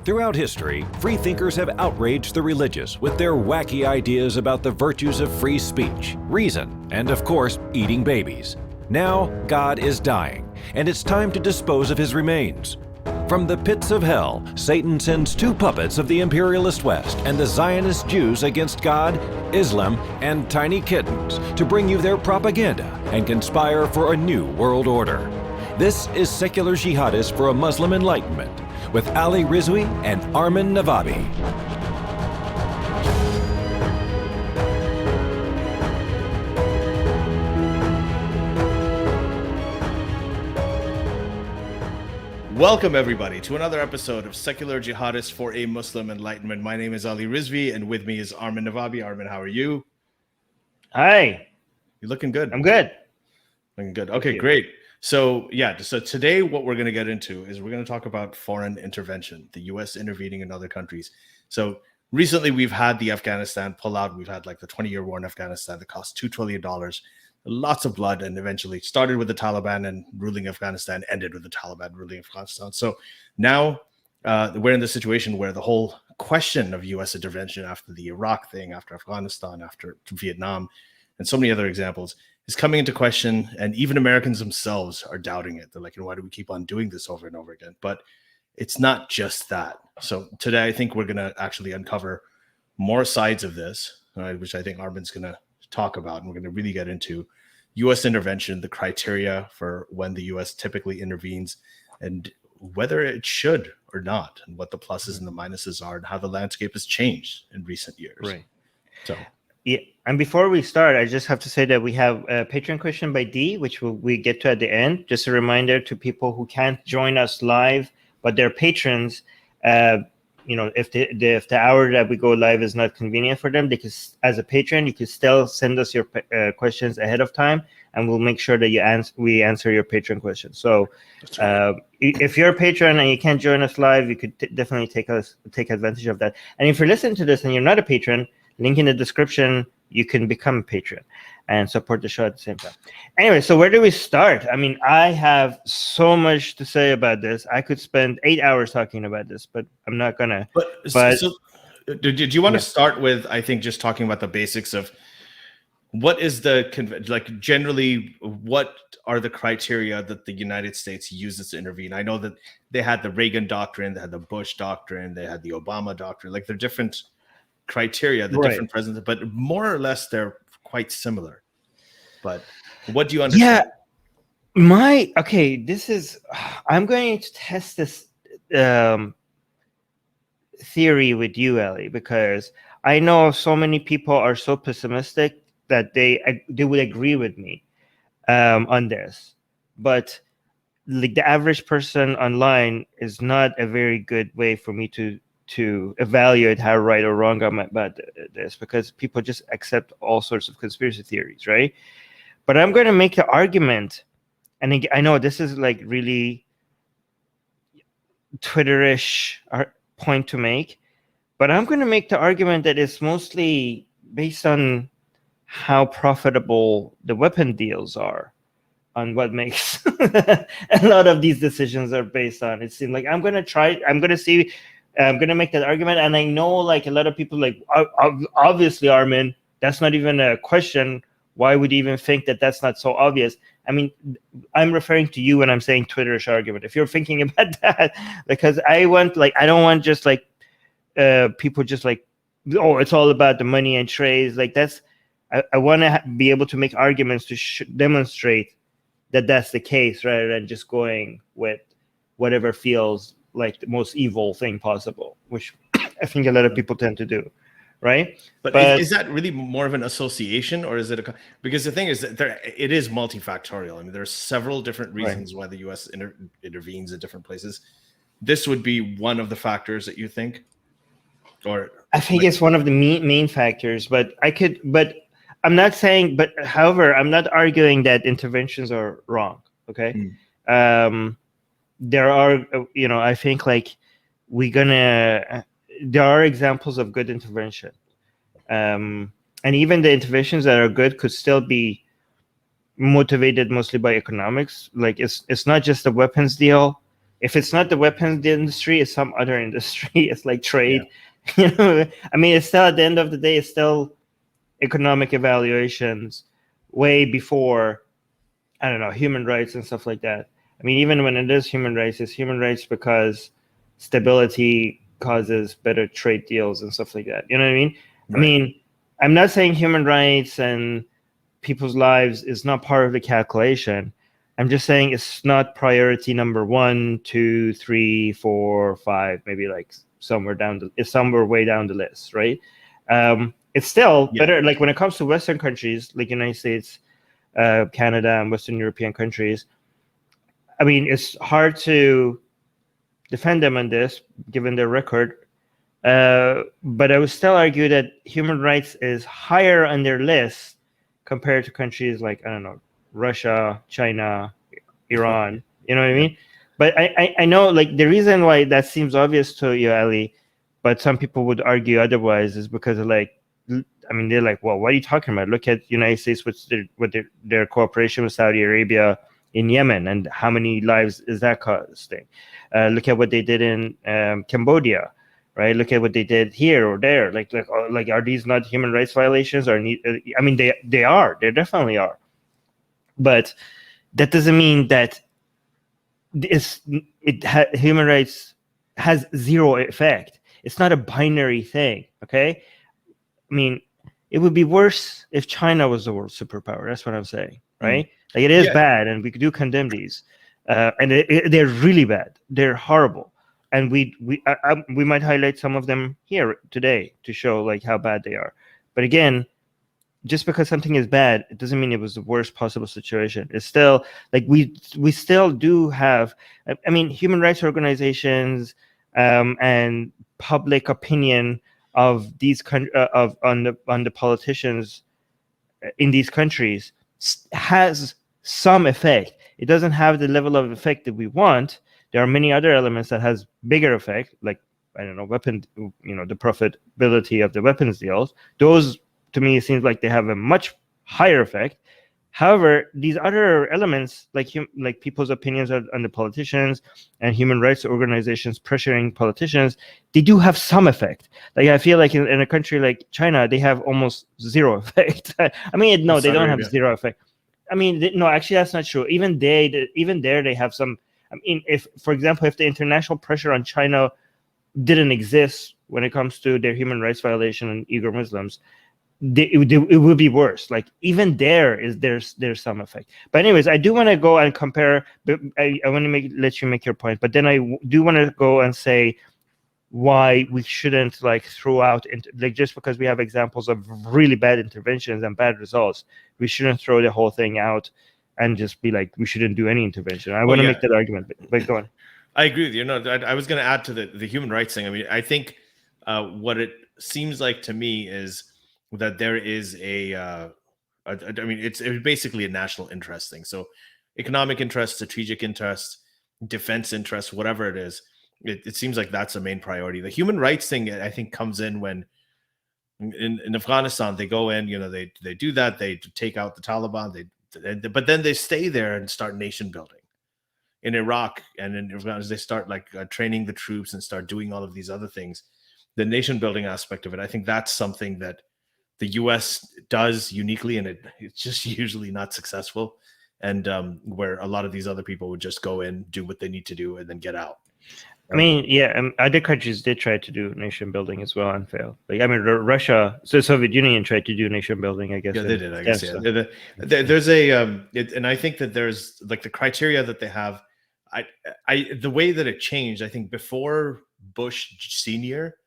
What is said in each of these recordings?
Throughout history, freethinkers have outraged the religious with their wacky ideas about the virtues of free speech, reason, and of course, eating babies. Now, God is dying, and it's time to dispose of his remains. From the pits of hell, Satan sends two puppets of the imperialist West and the Zionist Jews against God, Islam, and tiny kittens to bring you their propaganda and conspire for a new world order. This is Secular Jihadists for a Muslim Enlightenment with Ali Rizvi and Armin Navabi. Welcome, everybody, to another episode of Secular Jihadists for a Muslim Enlightenment. My name is Ali Rizvi, and with me is Armin Navabi. Armin, how are you? Hi. You looking good? I'm good. Looking good. Okay, great. So today what we're going to get into is we're going to talk about foreign intervention, the U.S. intervening in other countries. So recently we've had the Afghanistan pullout. We've had like the 20-year war in Afghanistan that cost $2 trillion. Lots of blood, and eventually started with the Taliban and ruling Afghanistan, ended with the Taliban ruling Afghanistan. So now we're in the situation where the whole question of U.S. intervention after the Iraq thing, after Afghanistan, after Vietnam, and so many other examples is coming into question. And even Americans themselves are doubting it. They're like, why do we keep on doing this over and over again? But it's not just that. So today, I think we're going to actually uncover more sides of this, which I think Armin's going to talk about, and we're going to really get into U.S. intervention, the criteria for when the U.S. typically intervenes, and whether it should or not, and what the pluses and the minuses are, and how the landscape has changed in recent years. Right. So, yeah. And before we start, I just have to say that we have a Patreon question by D, which we get to at the end. Just a reminder to people who can't join us live, but they're patrons. If the hour that we go live is not convenient for them, because as a patron, you can still send us your questions ahead of time, and we'll make sure that we answer your patron questions. So, if you're a patron and you can't join us live, you could definitely take advantage of that. And if you're listening to this and you're not a patron, link in the description. You can become a patron and support the show at the same time. Anyway, so where do we start? I mean, I have so much to say about this. I could spend 8 hours talking about this, but I'm not gonna. So did you want to start with, I think, just talking about the basics of what is generally, what are the criteria that the United States uses to intervene? I know that they had the Reagan doctrine, they had the Bush doctrine, they had the Obama doctrine. Like, they're different criteria, different presidents, but more or less they're quite similar. But what do you understand? I'm going to test this theory with you, Ellie, because I know so many people are so pessimistic that they would agree with me on this, but like the average person online is not a very good way for me to evaluate how right or wrong I'm about this, because people just accept all sorts of conspiracy theories, right? But I'm going to make the argument, and I know this is like really Twitterish point to make, but I'm going to make the argument that it's mostly based on how profitable the weapon deals are, on what makes a lot of these decisions are based on. It seems like I'm going to make that argument, and I know like a lot of people like, obviously, Armin, that's not even a question. Why would you even think that that's not so obvious? I mean, I'm referring to you when I'm saying Twitterish argument. If you're thinking about that, because I don't want just like people just like, oh, it's all about the money and trades. Like I want to be able to make arguments to demonstrate that that's the case, rather than just going with whatever feels like the most evil thing possible, which I think a lot of people tend to do, right? But is that really more of an association, or is it because the thing is that it is multifactorial. I mean, there are several different reasons why the U.S. intervenes in different places. This would be one of the factors that you think, or I think it's one of the main factors. But I'm not saying. But however, I'm not arguing that interventions are wrong. Okay. There are, I think like there are examples of good intervention. And even the interventions that are good could still be motivated mostly by economics. Like it's not just a weapons deal. If it's not the weapons industry, it's some other industry. It's like trade. Yeah. I mean, it's still, at the end of the day, it's still economic evaluations way before, I don't know, human rights and stuff like that. I mean, even when it is human rights, it's human rights because stability causes better trade deals and stuff like that. You know what I mean? Right. I mean, I'm not saying human rights and people's lives is not part of the calculation. I'm just saying it's not priority number 1, 2, 3, 4, 5, maybe like somewhere way down the list, right? It's still better. Like when it comes to Western countries, like United States, Canada, and Western European countries, I mean, it's hard to defend them on this, given their record. But I would still argue that human rights is higher on their list compared to countries like, I don't know, Russia, China, Iran. You know what I mean? But I know, like, the reason why that seems obvious to you, Ali, but some people would argue otherwise, is because of, like, I mean, they're like, well, what are you talking about? Look at United States with their cooperation with Saudi Arabia in Yemen, and how many lives is that costing? Look at what they did in Cambodia, right? Look at what they did here or there. Like, are these not human rights violations? Or I mean, they are. They definitely are. But that doesn't mean that human rights has zero effect. It's not a binary thing. Okay, I mean, it would be worse if China was the world superpower. That's what I'm saying, right? Like, it is bad, and we do condemn these, and they're really bad. They're horrible, and we might highlight some of them here today to show like how bad they are. But again, just because something is bad, it doesn't mean it was the worst possible situation. It's still like we still do have. I mean, human rights organizations and public opinion of these on the politicians in these countries has some effect. It doesn't have the level of effect that we want. There are many other elements that has bigger effect, like, I don't know, the profitability of the weapons deals. Those, to me, it seems like they have a much higher effect. However, these other elements, like people's opinions on the politicians and human rights organizations pressuring politicians, they do have some effect. Like, I feel like in a country like China, they have almost zero effect. I mean, no, they don't have zero effect. I mean, no, actually, that's not true. Even there, they have some. I mean, if, for example, if the international pressure on China didn't exist when it comes to their human rights violation and Uyghur Muslims, it would be worse. Like, even there's some effect. But anyways, I do want to go and compare. But I want to let you make your point. But then I do want to go and say why we shouldn't, like, throw out, like, just because we have examples of really bad interventions and bad results, we shouldn't throw the whole thing out and just be like, we shouldn't do any intervention. I want to make that argument, but go on. I agree with you. No, I was going to add to the human rights thing. I mean, I think what it seems like to me is that there is I mean, it's basically a national interest thing. So economic interest, strategic interest, defense interest, whatever it is, it seems like that's the main priority. The human rights thing, I think, comes in when in Afghanistan, they go in, they do that, they take out the Taliban, but then they stay there and start nation building. In Iraq and in Afghanistan, they start training the troops and start doing all of these other things. The nation building aspect of it, I think that's something that the U.S. does uniquely, and it's just usually not successful. And where a lot of these other people would just go in, do what they need to do, and then get out. I mean, yeah, other countries did try to do nation building as well and failed. Like, I mean, Russia, so the Soviet Union tried to do nation building, I guess. Yeah, they did, I guess. Yeah. There's and I think that there's, like, the criteria that they have. The way that it changed, I think before Bush Senior,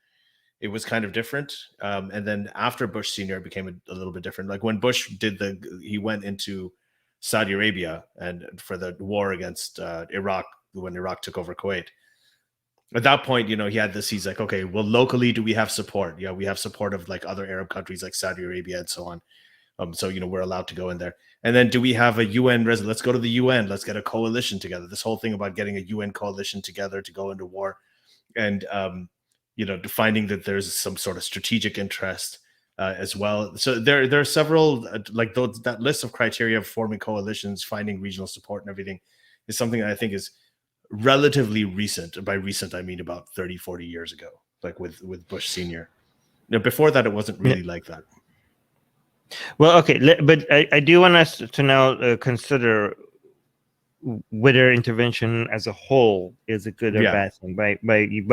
it was kind of different. And then after Bush Senior, it became a little bit different. Like, when Bush he went into Saudi Arabia and for the war against Iraq, when Iraq took over Kuwait. At that point, he had this, he's like, okay, well, locally, do we have support? Yeah, we have support of, like, other Arab countries like Saudi Arabia and so on. So, we're allowed to go in there. And then do we have a UN let's go to the UN. Let's get a coalition together. This whole thing about getting a UN coalition together to go into war and, defining that there's some sort of strategic interest as well. So there are several, that list of criteria of forming coalitions, finding regional support and everything is something that I think is relatively recent. By recent, I mean about 30, 40 years ago, like with Bush Sr. Before that, it wasn't really like that. Well, okay, but I do want us to now consider whether intervention as a whole is a good or bad thing by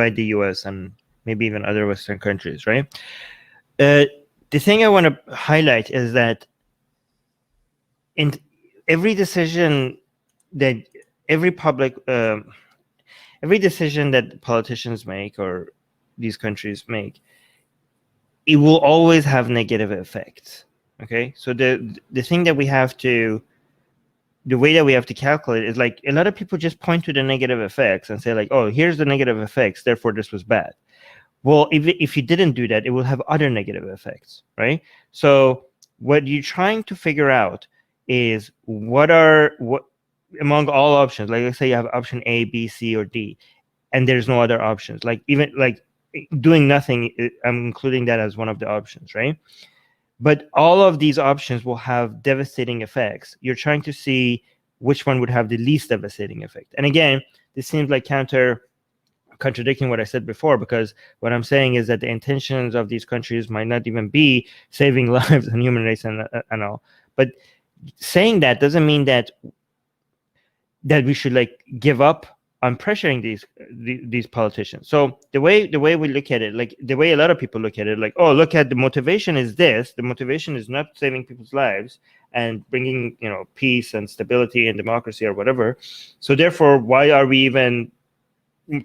the U.S. and maybe even other Western countries, right? The thing I want to highlight is that in every decision that every decision that politicians make or these countries make, it will always have negative effects. Okay, so the thing that we have to, the way that we have to calculate is like a lot of people just point to the negative effects and say like, oh, here's the negative effects, therefore this was bad. Well, if you didn't do that, it will have other negative effects, right? So what you're trying to figure out is what among all options, like let's say you have option A, B, C, or D, and there's no other options. Like even like doing nothing, I'm including that as one of the options, right? But all of these options will have devastating effects. You're trying to see which one would have the least devastating effect. And again, this seems like contradicting what I said before, because what I'm saying is that the intentions of these countries might not even be saving lives and human race and all. But saying that doesn't mean that we should like give up on pressuring these politicians. So the way we look at it, like the way a lot of people look at it, like, oh, look at the motivation is this. The motivation is not saving people's lives and bringing, peace and stability and democracy or whatever. So therefore, why are we even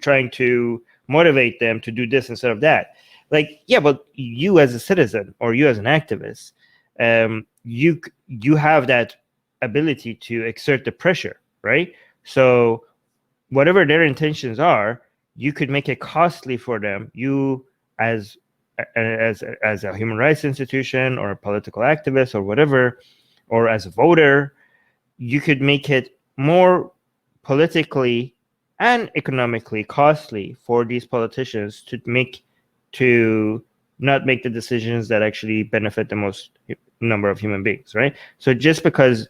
trying to motivate them to do this instead of that? Like, yeah, but you as a citizen or you as an activist, you have that ability to exert the pressure, right? So whatever their intentions are, you could make it costly for them. You as a human rights institution or a political activist or whatever, or as a voter, you could make it more politically and economically costly for these politicians to not make the decisions that actually benefit the most number of human beings, right? So just because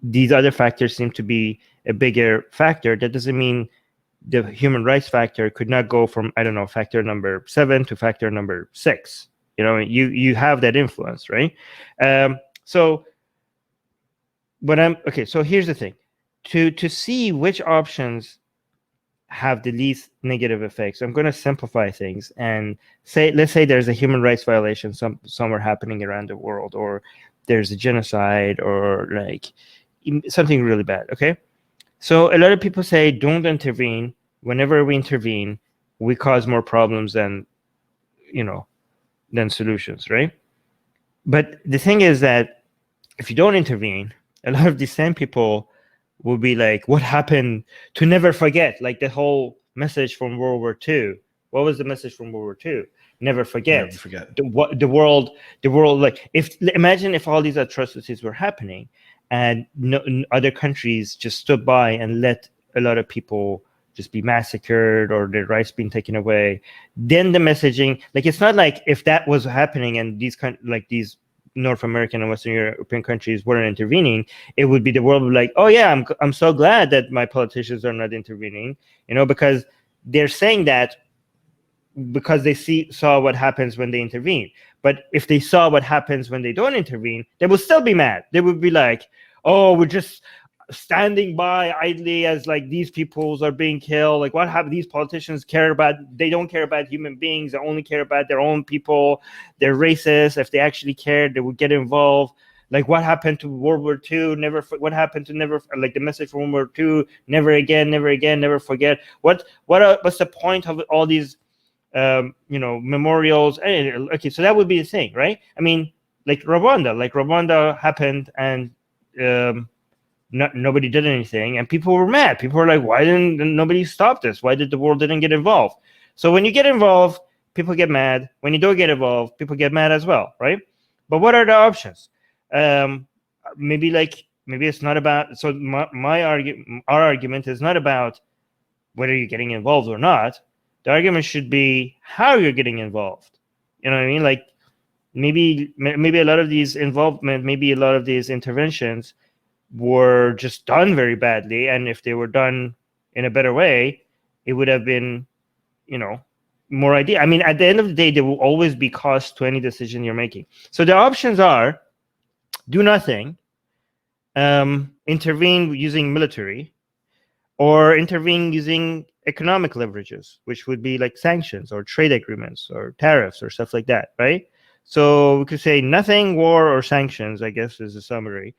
these other factors seem to be a bigger factor, that doesn't mean the human rights factor could not go from, I don't know, factor number 7 to factor number 6. You have that influence, right? So here's the thing. To see which options have the least negative effects, I'm going to simplify things and let's say there's a human rights violation somewhere happening around the world, or there's a genocide, or like something really bad. Okay, so a lot of people say don't intervene. Whenever we intervene, we cause more problems than solutions, right? But the thing is that if you don't intervene, a lot of these same people will be like, what happened to never forget? Like the whole message from World War II. What was the message from World War II? Never forget. Never forget. The world. Like, imagine if all these atrocities were happening, and other countries just stood by and let a lot of people just be massacred or their rights being taken away. Then the messaging, like, it's not like if that was happening and these North American and Western European countries weren't intervening, it would be the world would be like, oh yeah, I'm so glad that my politicians are not intervening, because they're saying that because they saw what happens when they intervene. But if they saw what happens when they don't intervene, they will still be mad. They would be like, oh, we're just standing by idly as like these peoples are being killed. Like, what have these politicians care about? They don't care about human beings. They only care about their own people. They're racist. If they actually cared, they would get involved. Like, what happened to World War II? What happened to like the message from World War II? Never again, never again, never forget. What's the point of all these memorials? Okay, so that would be the thing, right? I mean, like Rwanda happened, and nobody did anything, and people were mad. People were like, why didn't nobody stop this? Why did the world didn't get involved? So when you get involved, people get mad. When you don't get involved, people get mad as well, right? But what are the options? Maybe it's not about, so our argument is not about whether you're getting involved or not. The argument should be how you're getting involved. You know what I mean? Like, maybe a lot of these involvement, maybe a lot of these interventions were just done very badly, and if they were done in a better way, it would have been, more ideal. I mean, at the end of the day, there will always be cost to any decision you're making. So the options are do nothing, intervene using military, or intervene using economic leverages, which would be like sanctions or trade agreements or tariffs or stuff like that, right? So we could say nothing, war, or sanctions, I guess is the summary.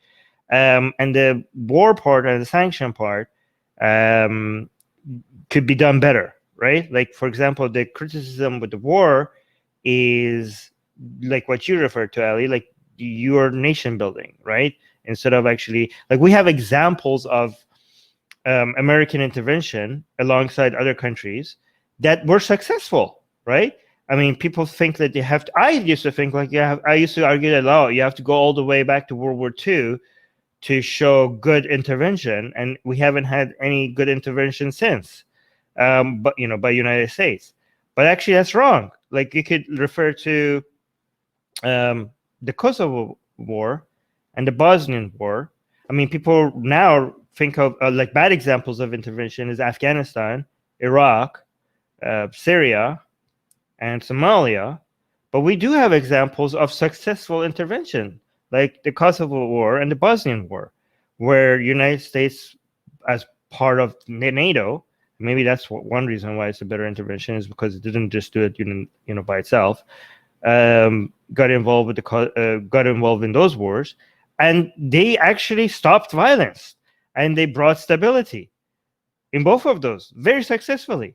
And the war part and the sanction part could be done better, right? Like, for example, the criticism with the war is like what you referred to, Ali, like your nation building, right? Instead of actually, like, we have examples of American intervention alongside other countries that were successful, right? I mean, people think that they have to, I used to think like, I used to argue that, you have to go all the way back to World War II to show good intervention, and we haven't had any good intervention since, but by United States. But actually, that's wrong. Like, you could refer to the Kosovo War and the Bosnian War. I mean, people now think of like bad examples of intervention is Afghanistan, Iraq, Syria, and Somalia. But we do have examples of successful intervention, like the Kosovo War and the Bosnian War, where United States, as part of NATO, maybe that's one reason why it's a better intervention, is because it didn't just do it, by itself. Got involved with got involved in those wars, and they actually stopped violence, and they brought stability in both of those very successfully.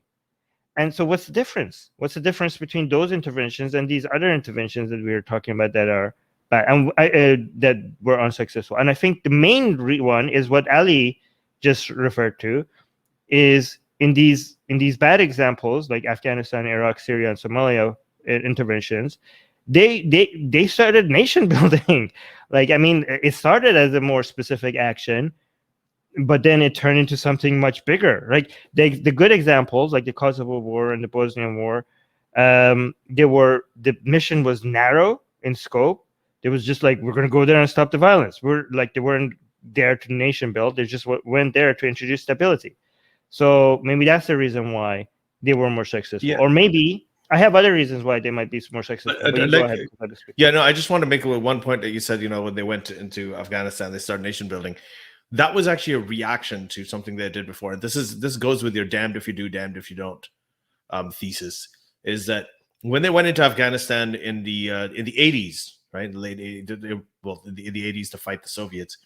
And so, what's the difference? What's the difference between those interventions and these other interventions that we were talking about that are bad and that were unsuccessful? And I think the main one is what Ali just referred to, is in these bad examples like Afghanistan, Iraq, Syria, and Somalia interventions, they started nation building. Like, I mean, it started as a more specific action, but then it turned into something much bigger. Like the good examples, like the Kosovo War and the Bosnian War, the mission was narrow in scope. It was just like, we're going to go there and stop the violence. They weren't there to nation build. They just went there to introduce stability. So maybe that's the reason why they were more successful. Yeah. Or maybe I have other reasons why they might be more successful. But go ahead. Yeah, no, I just want to make one point that you said, when they went into Afghanistan, they started nation building. That was actually a reaction to something they did before. This goes with your damned if you do, damned if you don't thesis, is that when they went into Afghanistan in the 80s, right, in the late 80s, in the 80s to fight the Soviets,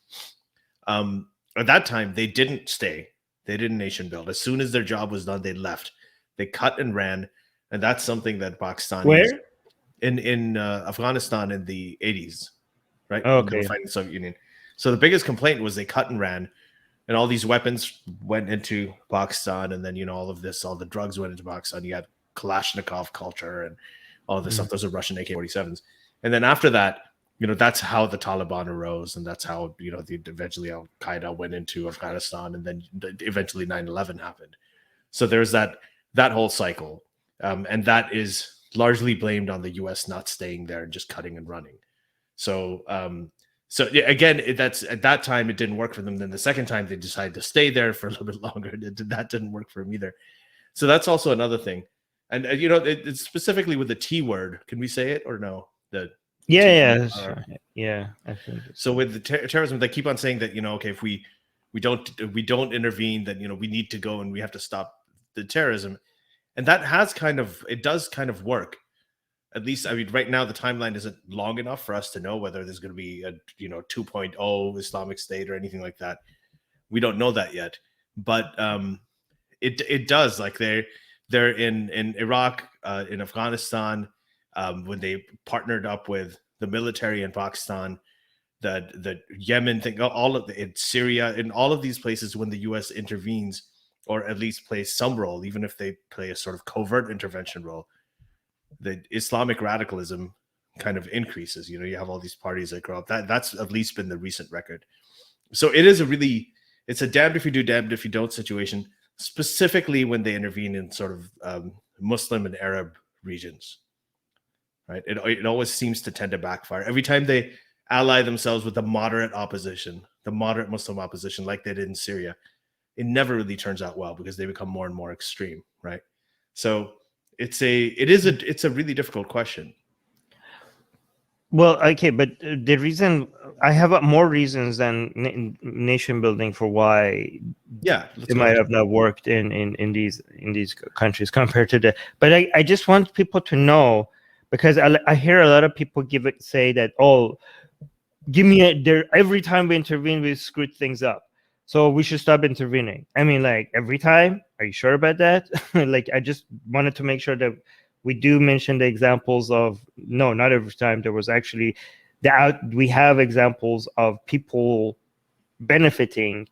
at that time they didn't stay. They didn't nation build. As soon as their job was done, they left. They cut and ran, and that's something that Pakistan in Afghanistan in the 80s, right? Oh, okay. They were fighting the Soviet Union. So the biggest complaint was they cut and ran, and all these weapons went into Pakistan, and then all the drugs went into Pakistan. You had Kalashnikov culture and all of this stuff. Those are Russian AK-47s, and then after that, that's how the Taliban arose, and that's how eventually Al Qaeda went into Afghanistan, and then eventually 9/11 happened. So there's that whole cycle, and that is largely blamed on the U.S. not staying there and just cutting and running. So. So again, that's at that time it didn't work for them. Then the second time they decided to stay there for a little bit longer. That didn't work for them either. So that's also another thing. And it's specifically with the T word. Can we say it or no? Yeah. I think so. With the terrorism, they keep on saying that okay, if we don't intervene, then we need to go and we have to stop the terrorism, and that does kind of work. At least, I mean, right now the timeline isn't long enough for us to know whether there's going to be a 2.0 Islamic State or anything like that. We don't know that yet, but it does. Like they're in Iraq, in Afghanistan, when they partnered up with the military in Pakistan, the Yemen thing, in Syria, in all of these places, when the U.S. intervenes or at least plays some role, even if they play a sort of covert intervention role, the Islamic radicalism kind of increases. You have all these parties that grow up. That's at least been the recent record. So it's a damned if you do, damned if you don't situation, specifically when they intervene in sort of Muslim and Arab regions, right? It always seems to tend to backfire. Every time they ally themselves with the moderate opposition, the moderate Muslim opposition, like they did in Syria, it never really turns out well because they become more and more extreme, right? So it's a really difficult question. Well, okay, but the reason I have more reasons than nation building for why it might have not worked in these countries compared to the. But I just want people to know, because I hear a lot of people say that, oh, give me every time we intervene we screwed things up, so we should stop intervening. I mean, like, every time? Are you sure about that? Like, I just wanted to make sure that we do mention the examples of, no, not every time. There was actually we have examples of people benefiting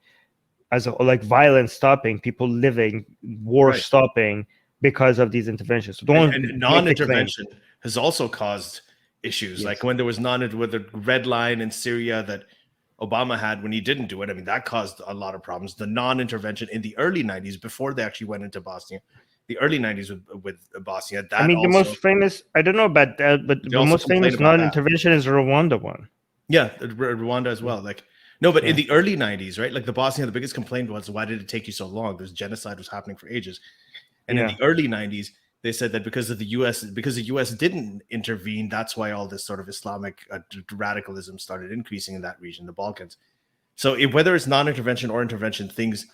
as like violence stopping, people living, war stopping because of these interventions. So and non-intervention has also caused issues. Yes. Like when there was with the red line in Syria that Obama had when he didn't do it. I mean, that caused a lot of problems. The non-intervention in the early 90s, before they actually went into Bosnia, the early 90s with Bosnia. That, I mean, the most famous, I don't know about that, but the most famous non-intervention is Rwanda one. Yeah, Rwanda as well. Like, no, but in the early 90s, right? Like the Bosnia, the biggest complaint was, why did it take you so long? There's genocide was happening for ages. And in the early 90s, they said that because the U.S. didn't intervene, that's why all this sort of Islamic radicalism started increasing in that region, the Balkans. So whether it's non-intervention or intervention, things.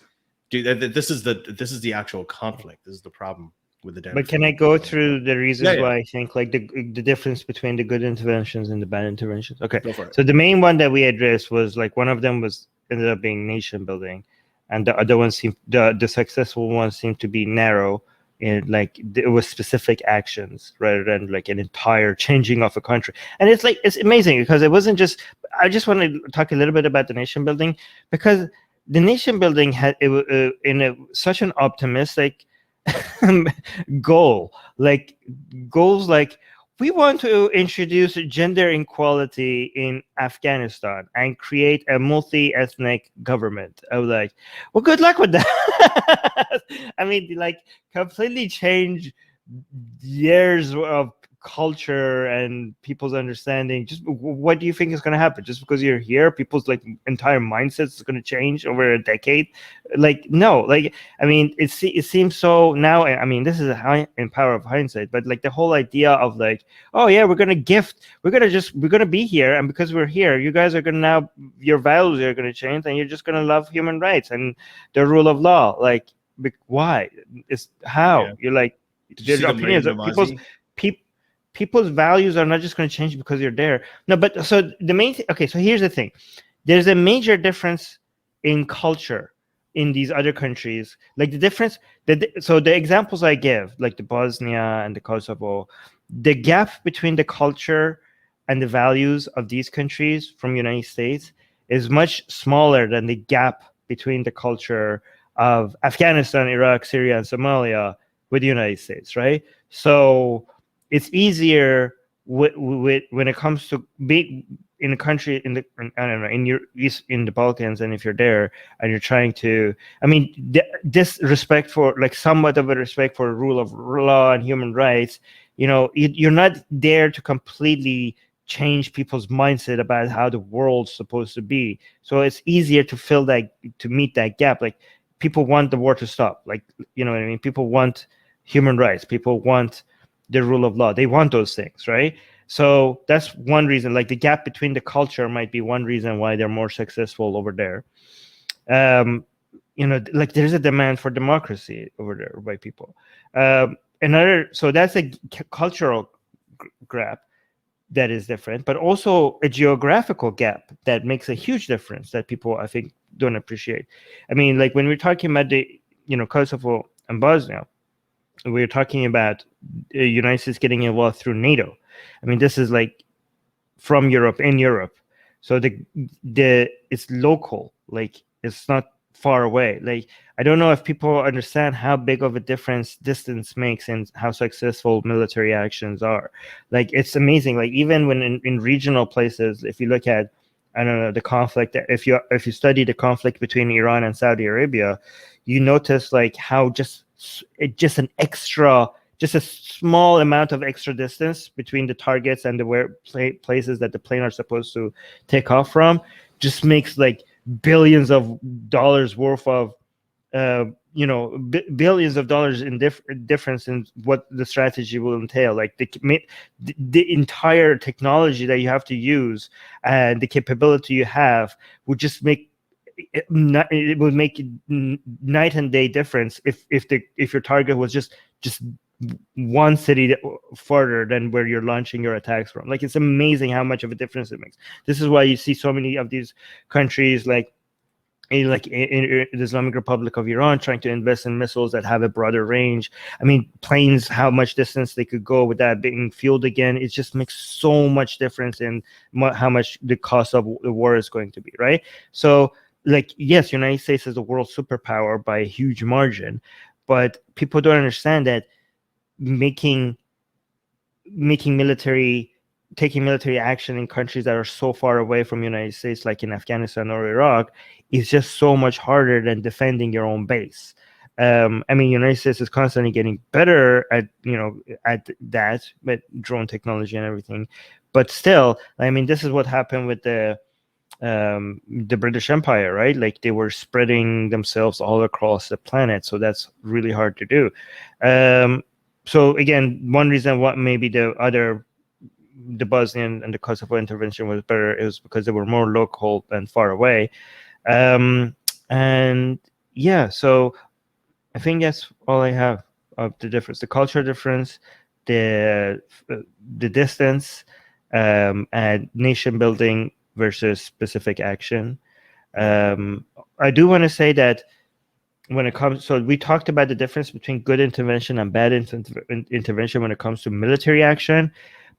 This is the actual conflict. This is the problem with the. But can I go through the reasons why I think, like, the difference between the good interventions and the bad interventions? Okay, go for it. So the main one that we addressed was, like, one of them ended up being nation building, and the other one the successful one seemed to be narrow, and like it was specific actions rather than like an entire changing of a country. And it's amazing because it wasn't just. I just want to talk a little bit about the nation building, because the nation building had such an optimistic goals like we want to introduce gender equality in Afghanistan and create a multi-ethnic government. I was like, well, good luck with that. I mean, like, completely change years of culture and people's understanding. Just what do you think is going to happen? Just because you're here, people's like entire mindsets is going to change over a decade? Like, no. Like, I mean, it seems so now. I mean, this is in power of hindsight, but like the whole idea of like, oh yeah, we're going to be here, and because we're here, you guys are going to now, your values are going to change, and you're just going to love human rights and the rule of law. Like, why? It's how you're like, their opinions of people's values are not just going to change because you're there. No, but so the main thing. Okay, so here's the thing: there's a major difference in culture in these other countries. Like the difference. So the examples I give, like the Bosnia and the Kosovo, the gap between the culture and the values of these countries from United States is much smaller than the gap between the culture of Afghanistan, Iraq, Syria, and Somalia with the United States, right? So it's easier when it comes to be in a country in the Balkans, and if you're there and you're trying to, I mean, this respect for, like, somewhat of a respect for rule of law and human rights, you know, you're not there to completely change people's mindset about how the world's supposed to be. So it's easier to meet that gap. Like, people want the war to stop. Like, you know what I mean? People want human rights. People want the rule of law. They want those things, right? So that's one reason. Like, the gap between the culture might be one reason why they're more successful over there. You know, like, there's a demand for democracy over there by people. So that's a cultural gap that is different, but also a geographical gap that makes a huge difference that people, I think, don't appreciate. I mean, like, when we're talking about Kosovo and Bosnia, we're talking about the United States getting involved through NATO. I mean, this is like from Europe, in Europe. So it's local, like, it's not far away. Like, I don't know if people understand how big of a difference distance makes and how successful military actions are. Like, it's amazing. Like, even when in regional places, if you look at, I don't know, the conflict, if you study the conflict between Iran and Saudi Arabia, you notice like how just a small amount of extra distance between the targets and the places that the plane are supposed to take off from just makes like billions of dollars worth of billions of dollars in difference in what the strategy will entail. Like the entire technology that you have to use and the capability you have would just make it would make night and day difference if your target was just one city further than where you're launching your attacks from. Like, it's amazing how much of a difference it makes. This is why you see so many of these countries like in the Islamic Republic of Iran trying to invest in missiles that have a broader range. I mean, planes, how much distance they could go without being fueled again. It just makes so much difference in how much the cost of the war is going to be, right? So, like, yes, United States is the world superpower by a huge margin, but people don't understand that taking military action in countries that are so far away from the United States, like in Afghanistan or Iraq, is just so much harder than defending your own base. I mean, United States is constantly getting better at that, with drone technology and everything. But still, I mean, this is what happened with the British Empire, right? Like, they were spreading themselves all across the planet, so that's really hard to do. So again, one reason why maybe the Bosnian and the Kosovo intervention was better is because they were more local and far away. And yeah, so I think that's all I have of the difference: the cultural difference, the distance, and nation building versus specific action. I do want to say that when it comes, so we talked about the difference between good intervention and bad intervention when it comes to military action,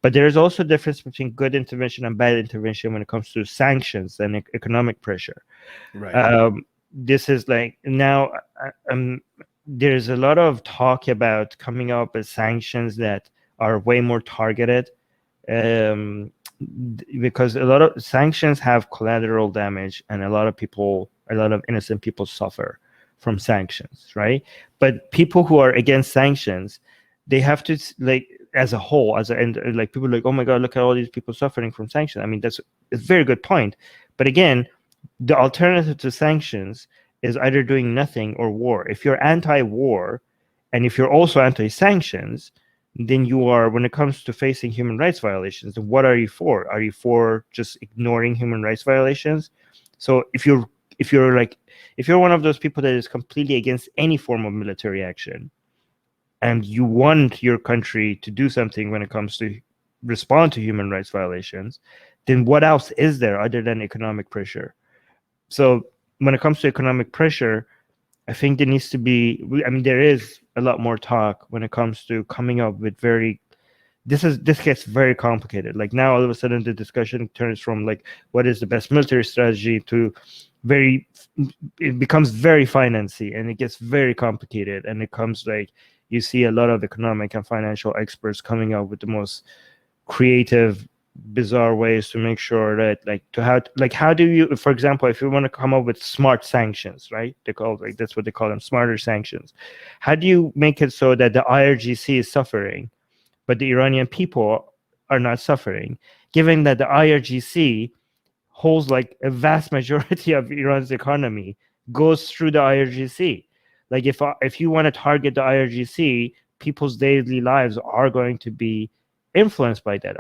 but there's also a difference between good intervention and bad intervention when it comes to sanctions and economic pressure. Right. This is like, now there's a lot of talk about coming up with sanctions that are way more targeted, because a lot of sanctions have collateral damage, and a lot of innocent people suffer from sanctions, right? But people who are against sanctions, they have to, like, as a whole, and like, people are like, oh my God, look at all these people suffering from sanctions. I mean, that's a very good point. But again, the alternative to sanctions is either doing nothing or war. If you're anti-war, and if you're also anti-sanctions, then you are, when it comes to facing human rights violations, then what are you for? Are you for just ignoring human rights violations? So if you're one of those people that is completely against any form of military action, and you want your country to do something when it comes to respond to human rights violations, then what else is there other than economic pressure? So when it comes to economic pressure, I think there needs to be, I mean, there is a lot more talk when it comes to coming up with this gets very complicated. Like, now all of a sudden the discussion turns from like, what is the best military strategy, to it becomes very financy, and it gets very complicated, and it comes like, you see a lot of economic and financial experts coming up with the most creative, bizarre ways to make sure that how do you, for example, if you want to come up with smart sanctions, right? That's what they call them, smarter sanctions. How do you make it so that the IRGC is suffering, but the Iranian people are not suffering, given that the IRGC holds like a vast majority of Iran's economy goes through the IRGC? Like, if you want to target the IRGC, people's daily lives are going to be influenced by that,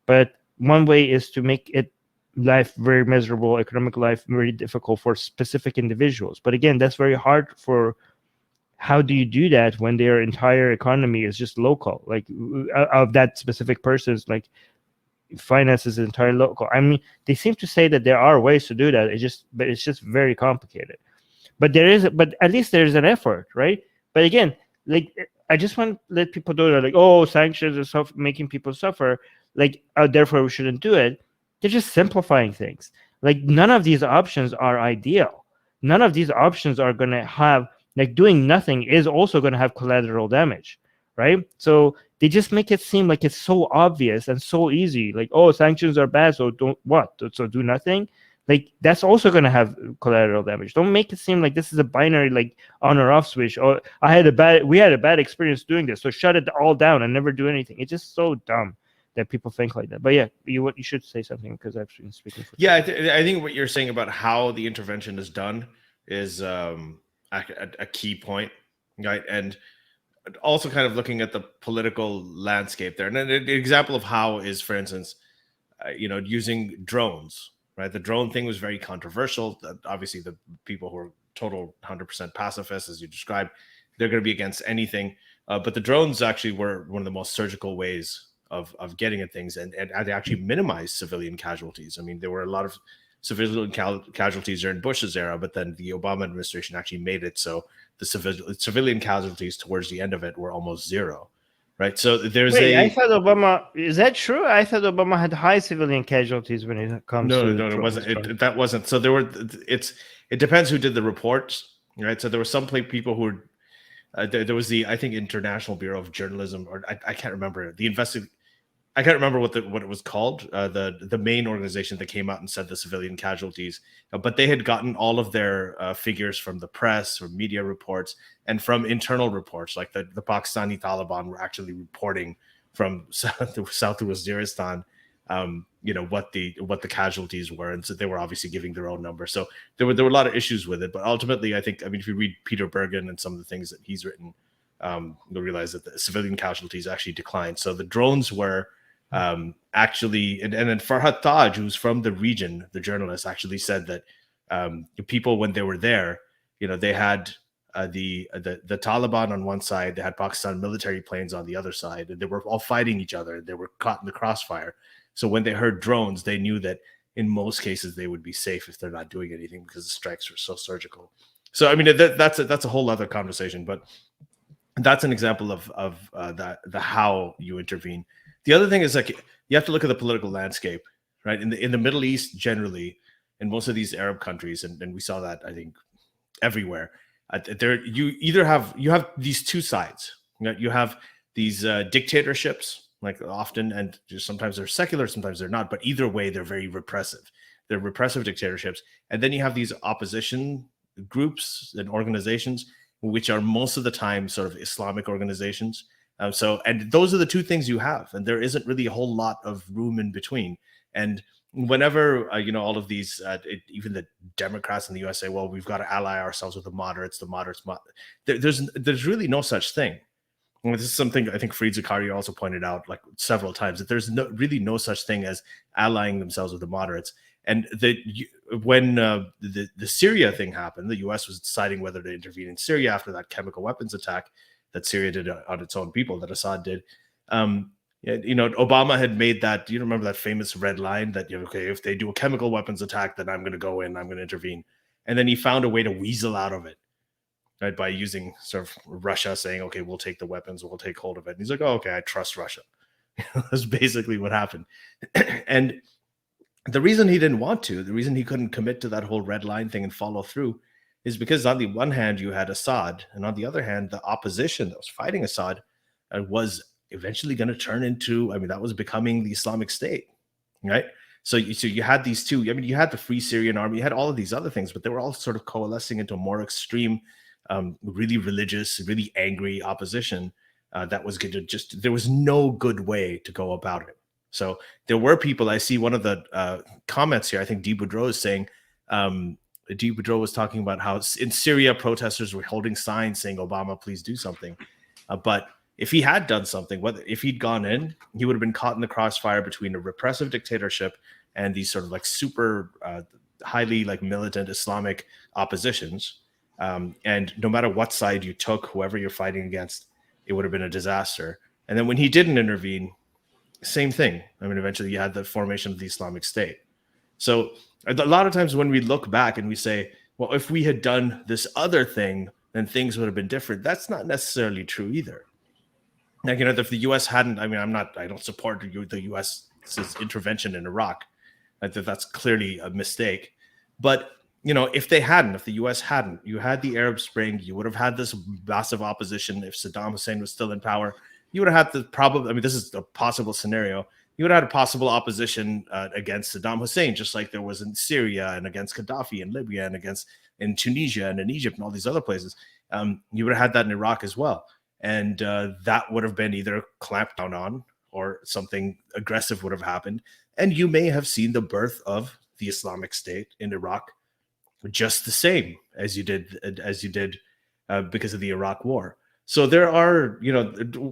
But one way is to make life very miserable, economic life very difficult for specific individuals. But again, that's very hard for. How do you do that when their entire economy is just local? Like, of that specific person's like finances entirely local. I mean, they seem to say that there are ways to do that. But it's just very complicated. But at least there's an effort, right? But again, like, I just want to let people know that, like, oh, sanctions are making people suffer, like, therefore we shouldn't do it. They're just simplifying things. Like, none of these options are ideal. None of these options are going to have, like, doing nothing is also going to have collateral damage, right? So they just make it seem like it's so obvious and so easy. Like, oh, sanctions are bad, so so do nothing. Like, that's also going to have collateral damage. Don't make it seem like this is a binary, like, on or off switch. Oh, we had a bad experience doing this, so shut it all down and never do anything. It's just so dumb that people think like that. But yeah, you should say something, because I've been speaking for. Yeah, I think what you're saying about how the intervention is done is a key point, right? And also kind of looking at the political landscape there. And an example of how is, for instance, using drones, right? The drone thing was very controversial. Obviously, the people who are total 100% pacifists, as you described, they're going to be against anything. But the drones actually were one of the most surgical ways of getting at things, and they actually minimized civilian casualties. I mean, there were a lot of civilian casualties during Bush's era, but then the Obama administration actually made it so the civilian casualties towards the end of it were almost zero, right? So there's I thought Obama, is that true? I thought Obama had high civilian casualties when it comes to no, it wasn't. That wasn't. So it depends who did the reports, right? So there were some people who were there was I think International Bureau of Journalism, or I can't remember I can't remember what it was called. The main organization that came out and said the civilian casualties, but they had gotten all of their figures from the press or media reports and from internal reports, like the Pakistani Taliban were actually reporting from South Waziristan, what the casualties were, and so they were obviously giving their own number. So there were a lot of issues with it, but ultimately, I think, if you read Peter Bergen and some of the things that he's written, you'll realize that the civilian casualties actually declined. So the drones were actually, and then Farhad Taj, who's from the region, the journalist, actually said that the people, when they were there, they had the Taliban on one side, they had Pakistan military planes on the other side, and they were all fighting each other. They were caught in the crossfire. So when they heard drones, they knew that in most cases they would be safe if they're not doing anything because the strikes were so surgical. So I mean, that's a whole other conversation, but that's an example of the how you intervene. The other thing is, like, you have to look at the political landscape, right? In the Middle East, generally, in most of these Arab countries, and we saw that, I think, everywhere. You have these two sides. You have these dictatorships, like often, and sometimes they're secular, sometimes they're not. But either way, they're very repressive. They're repressive dictatorships, and then you have these opposition groups and organizations, which are most of the time sort of Islamic organizations. And those are the two things you have, and there isn't really a whole lot of room in between. And whenever all of these, even the Democrats in the US say, "Well, we've got to ally ourselves with the moderates." There's really no such thing. And this is something I think Fareed Zakaria also pointed out, like, several times, that there's really no such thing as allying themselves with the moderates. And when the Syria thing happened, the US was deciding whether to intervene in Syria after that chemical weapons attack that Syria did on its own people, that Assad did. Obama had made that. Do you remember that famous red line that, okay, if they do a chemical weapons attack, then I'm going to go in, I'm going to intervene. And then he found a way to weasel out of it, right, by using sort of Russia saying, okay, we'll take the weapons, we'll take hold of it. And he's like, oh, okay, I trust Russia. That's basically what happened. And the reason he didn't want to, the reason he couldn't commit to that whole red line thing and follow through, is because on the one hand you had Assad, and on the other hand, the opposition that was fighting Assad was eventually going to turn into, that was becoming the Islamic State, right? So you had these two. You had the Free Syrian Army, you had all of these other things, but they were all sort of coalescing into a more extreme, really religious, really angry opposition that was going to there was no good way to go about it. So there were people. I see one of the comments here, I think D. Boudreaux is saying, D. Boudreaux was talking about how in Syria, protesters were holding signs saying, Obama, please do something. But if he had done something, if he'd gone in, he would have been caught in the crossfire between a repressive dictatorship and these sort of like super highly like militant Islamic oppositions. And no matter what side you took, whoever you're fighting against, it would have been a disaster. And then when he didn't intervene, same thing. Eventually you had the formation of the Islamic State. So a lot of times when we look back and we say, well, if we had done this other thing, then things would have been different. That's not necessarily true either. Like, if the U.S. hadn't, I don't support the U.S.'s intervention in Iraq. That's clearly a mistake. But, if the U.S. hadn't, you had the Arab Spring, you would have had this massive opposition. If Saddam Hussein was still in power, you would have had the problem. This is a possible scenario. You would have had a possible opposition against Saddam Hussein, just like there was in Syria and against Gaddafi in Libya and in Tunisia and in Egypt and all these other places. You would have had that in Iraq as well. And that would have been either clamped down on or something aggressive would have happened. And you may have seen the birth of the Islamic State in Iraq just the same as you did because of the Iraq War. So there are,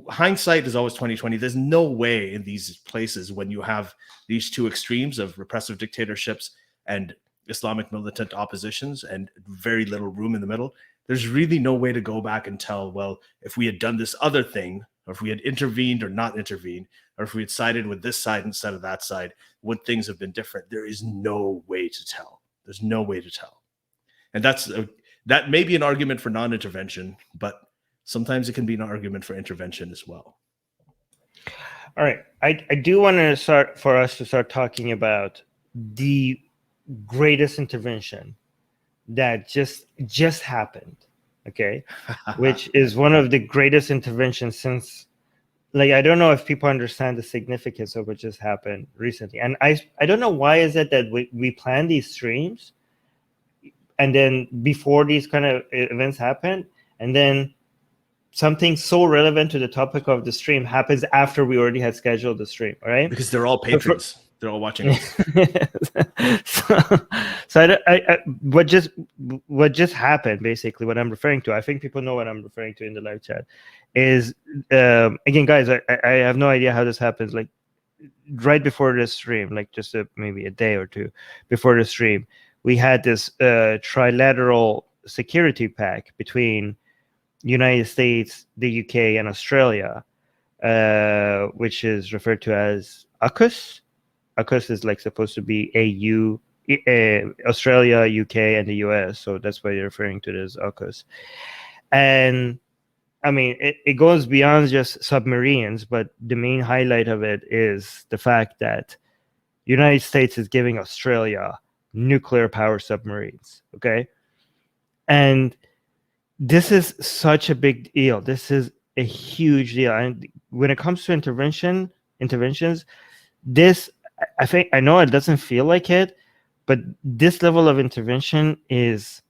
hindsight is always 2020. There's no way in these places when you have these two extremes of repressive dictatorships and Islamic militant oppositions and very little room in the middle. There's really no way to go back and tell, well, if we had done this other thing, or if we had intervened or not intervened, or if we had sided with this side instead of that side, would things have been different? There is no way to tell. There's no way to tell. And that may be an argument for non-intervention, but sometimes it can be an argument for intervention as well. All right. I do want to start talking about the greatest intervention that just happened, okay? Which is one of the greatest interventions since, like, I don't know if people understand the significance of what just happened recently. And I don't know why is it that we plan these streams and then before these kind of events happen, and then something so relevant to the topic of the stream happens after we already had scheduled the stream, right? Because they're all patrons. They're all watching us. so what just happened, basically, what I'm referring to, I think people know what I'm referring to in the live chat, is, again, guys, I have no idea how this happens. Like, right before the stream, like just maybe a day or two before the stream, we had this trilateral security pact between United States, the UK, and Australia, which is referred to as AUKUS. AUKUS is like supposed to be AU, Australia, UK, and the US. So that's why you're referring to this AUKUS. And I mean, it goes beyond just submarines, but the main highlight of it is the fact that United States is giving Australia nuclear power submarines. Okay. And this is such a big deal. This is a huge deal. And when it comes to interventions, this, I know it doesn't feel like it, but this level of intervention is,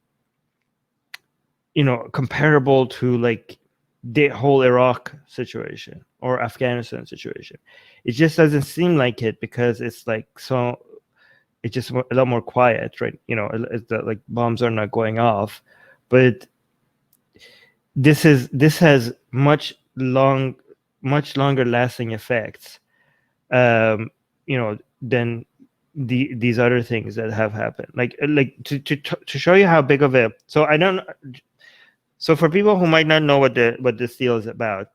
comparable to like the whole Iraq situation or Afghanistan situation. It just doesn't seem like it because it's like, so it's just a lot more quiet, right? It's like bombs are not going off, but this has much longer lasting effects, than these other things that have happened. Like to show you how big of a, so for people who might not know what this deal is about,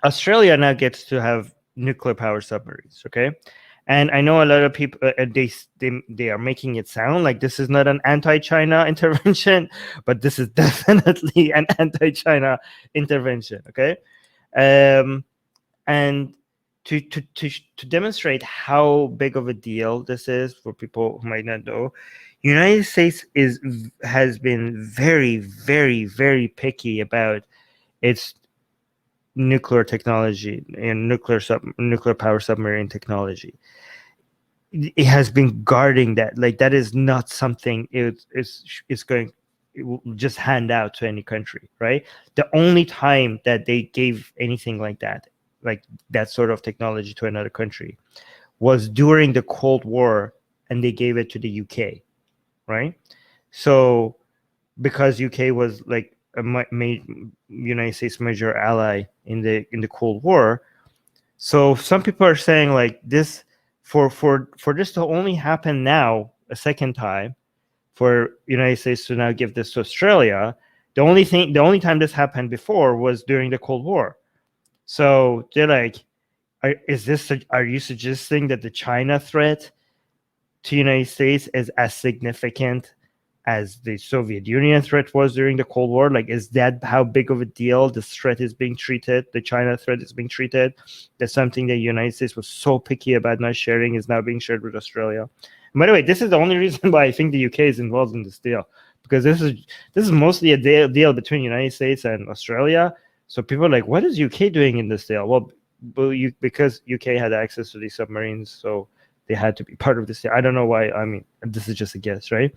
Australia now gets to have nuclear power submarines, okay? And I know a lot of people they are making it sound like this is not an anti-China intervention, but this is definitely an anti-China intervention, okay? And to demonstrate how big of a deal this is for people who might not know, United States has been very, very, very picky about its nuclear technology and nuclear power submarine technology. It has been guarding that. Like, that is not something it will just hand out to any country, right? The only time that they gave anything like that sort of technology to another country was during the Cold War, and they gave it to the UK, right? So because UK was like a United States major ally in the Cold War, so some people are saying like this for this to only happen now a second time, for United States to now give this to Australia, the only time this happened before was during the Cold War. So they're like, are you suggesting that the China threat to United States is as significant as the Soviet Union threat was during the Cold War? Like, is that how big of a deal this threat is being treated? The China threat is being treated. That's something that the United States was so picky about not sharing is now being shared with Australia. And by the way, this is the only reason why I think the UK is involved in this deal, because this is mostly a deal between the United States and Australia. So people are like, what is UK doing in this deal? Well, because UK had access to these submarines, so they had to be part of this deal. I don't know why. I mean, this is just a guess, right?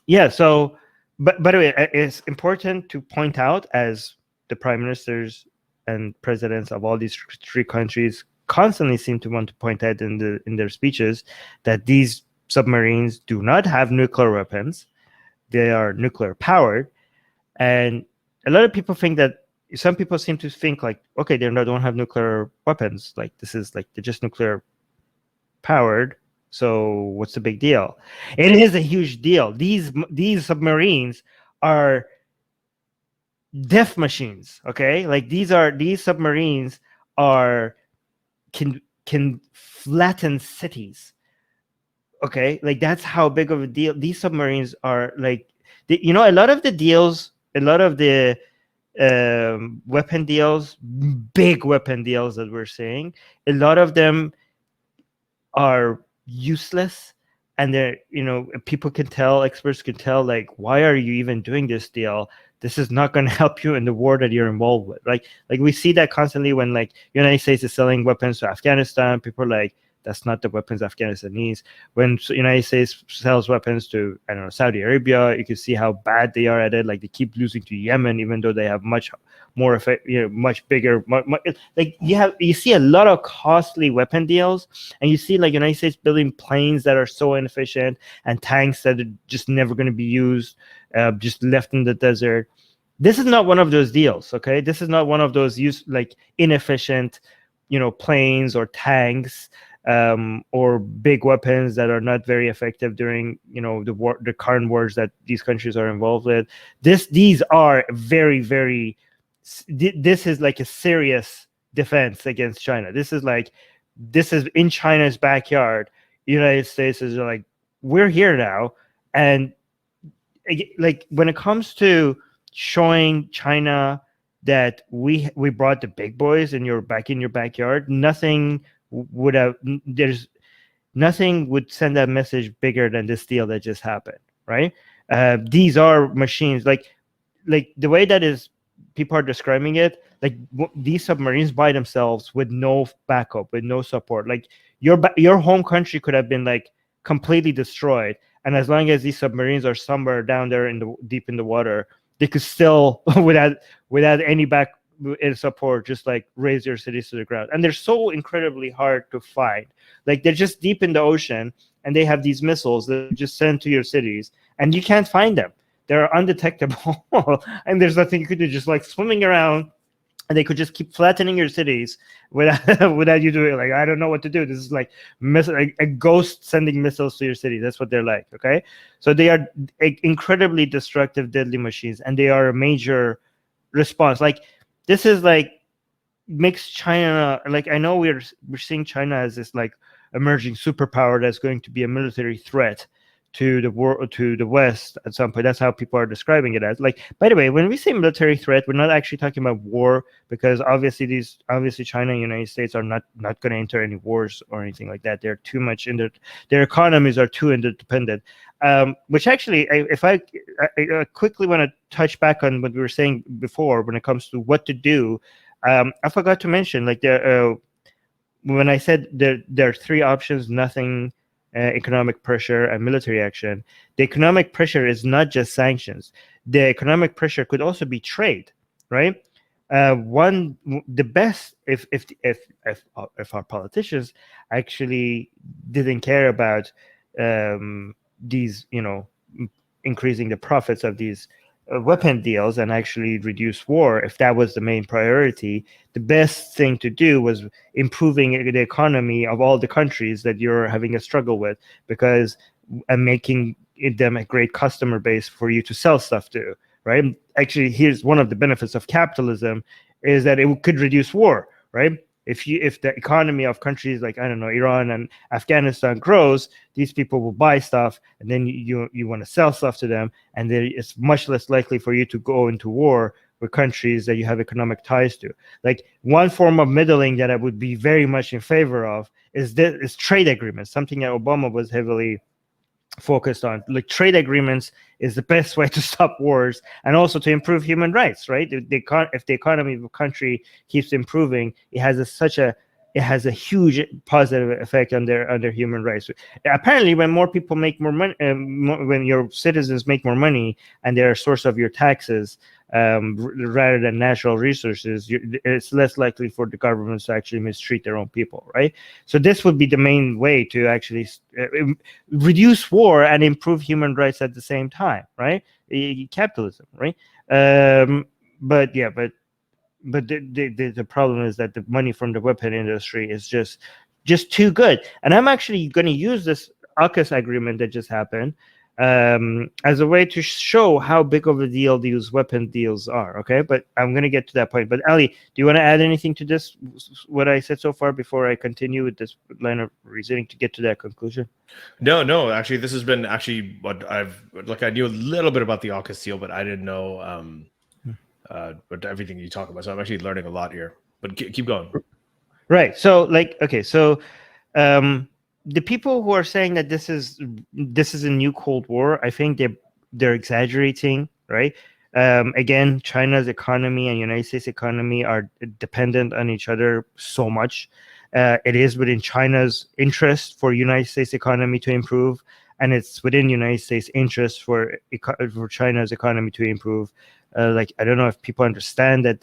Yeah. So, but by the way, it's important to point out, as the prime ministers and presidents of all these three countries constantly seem to want to point out in their speeches, that these submarines do not have nuclear weapons. They are nuclear powered. And a lot of people think that, some people seem to think like, okay, they don't have nuclear weapons. Like, this is like, they're just nuclear powered. So what's the big deal? It is a huge deal. These submarines are death machines. Okay, like these submarines are can flatten cities. Okay, like that's how big of a deal these submarines are. Like, a lot of the deals, a lot of the weapon deals, big weapon deals that we're seeing, a lot of them are useless, and they're, people can tell, experts can tell, like, why are you even doing this deal? This is not going to help you in the war that you're involved with. Like we see that constantly when, like, United States is selling weapons to Afghanistan. People are like, that's not the weapons Afghanistan needs. When United States sells weapons to, I don't know, Saudi Arabia, you can see how bad they are at it. Like, they keep losing to Yemen, even though they have much more effect, much bigger. Like, you see a lot of costly weapon deals, and you see, like, United States building planes that are so inefficient and tanks that are just never going to be used, just left in the desert. This is not one of those deals. Okay, this is not one of those inefficient, planes or tanks. Or big weapons that are not very effective during, the current wars that these countries are involved with. These are very, very. This is like a serious defense against China. This is in China's backyard. United States is like, we're here now, and like, when it comes to showing China that we brought the big boys and you're back in your backyard, nothing would send that message bigger than this deal that just happened, right? These are machines, like the way that is people are describing it, like these submarines by themselves with no backup, with no support, like your home country could have been like completely destroyed, and as long as these submarines are somewhere down there deep in the water, they could still without any back support, just like raise your cities to the ground. And they're so incredibly hard to find. Like, they're just deep in the ocean, and they have these missiles that just send to your cities, and you can't find them. They're undetectable, and there's nothing you could do, just like swimming around, and they could just keep flattening your cities without you doing. Like, I don't know what to do. This is like a ghost sending missiles to your city. That's what they're like. Okay, so they are incredibly destructive, deadly machines, and they are a major response. Like, this is like makes China, like, I know we're seeing China as this like emerging superpower that's going to be a military threat to the world, to the West at some point. That's how people are describing it as. Like, by the way, when we say military threat, we're not actually talking about war, because obviously China and United States are not going to enter any wars or anything like that. They're too much their economies are too interdependent. Which actually, if I quickly want to touch back on what we were saying before when it comes to what to do, I forgot to mention, like, when I said there are three options: nothing, economic pressure, and military action. The economic pressure is not just sanctions. The economic pressure could also be trade, right? The best, if our politicians actually didn't care about these, increasing the profits of these weapon deals and actually reduce war, if that was the main priority, the best thing to do was improving the economy of all the countries that you're having a struggle with, because and making them a great customer base for you to sell stuff to, right? Actually, here's one of the benefits of capitalism, is that it could reduce war, right? If the economy of countries like, I don't know, Iran and Afghanistan grows, these people will buy stuff, and then you want to sell stuff to them, and then it's much less likely for you to go into war with countries that you have economic ties to. Like, one form of middling that I would be very much in favor of is trade agreements, something that Obama was heavily focused on. Like, trade agreements is the best way to stop wars and also to improve human rights, right? If the economy of a country keeps improving, it has a huge positive effect on their human rights. Apparently, when more people make more money, when your citizens make more money and they're a source of your taxes, rather than natural resources, it's less likely for the governments to actually mistreat their own people, right? So this would be the main way to actually reduce war and improve human rights at the same time, right? Capitalism, right? But the problem is that the money from the weapon industry is just too good. And I'm actually going to use this AUKUS agreement that just happened as a way to show how big of a deal these weapon deals are. Okay, but I'm going to get to that point. But Ali, do you want to add anything to this, what I said so far, before I continue with this line of reasoning to get to that conclusion? No. Actually, this has been actually what I knew a little bit about the AUKUS deal, but I didn't know but everything you talk about. So I'm actually learning a lot here. But keep going. Right. So the people who are saying that this is a new Cold War, I think they're exaggerating, right? Again, China's economy and United States economy are dependent on each other so much. It is within China's interest for United States economy to improve, and it's within United States interest for China's economy to improve. I don't know if people understand that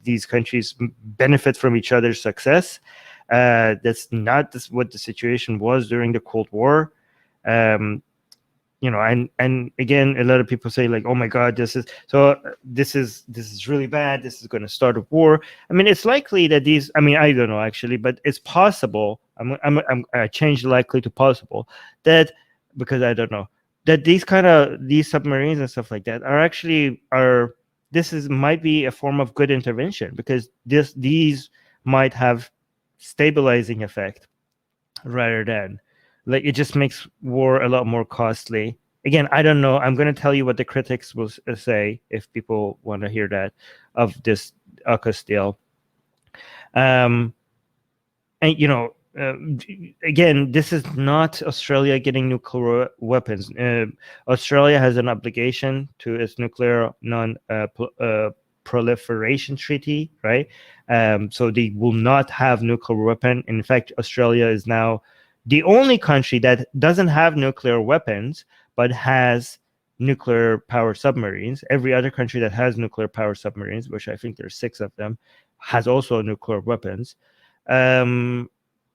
these countries benefit from each other's success. That's not what the situation was during the Cold War. And again, a lot of people say, like, oh my God, this is really bad. This is going to start a war. I mean, it's likely that I don't know actually, but it's possible. I changed likely to possible that, because I don't know, that these submarines and stuff like that might be a form of good intervention, because these might have stabilizing effect rather than, like, it just makes war a lot more costly. Again, I don't know. I'm going to tell you what the critics will say if people want to hear that, of this AUKUS deal. And again, this is not Australia getting nuclear weapons. Australia has an obligation to its nuclear non-proliferation treaty, right? So they will not have nuclear weapon. In fact, Australia is now the only country that doesn't have nuclear weapons but has nuclear power submarines. Every other country that has nuclear power submarines, which I think there's 6 of them, has also nuclear weapons.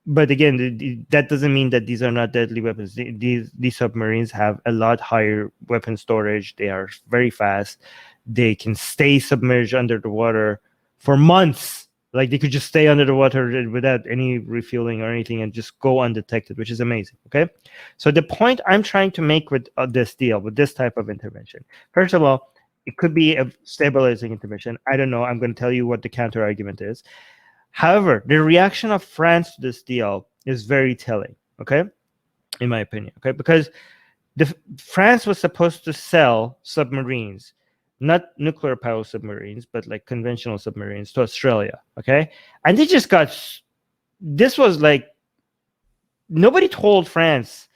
But again, that doesn't mean that these are not deadly weapons. These submarines have a lot higher weapon storage. They are very fast. They can stay submerged under the water for months. Like, they could just stay under the water without any refueling or anything and just go undetected, which is amazing. Okay, so the point I'm trying to make with this deal, with this type of intervention, first of all, it could be a stabilizing intervention. I don't know. I'm going to tell you what the counter argument is. However, the reaction of France to this deal is very telling, okay, in my opinion, okay, because France was supposed to sell submarines, not nuclear power submarines, but like conventional submarines, to Australia, okay, and they just this was like, nobody told France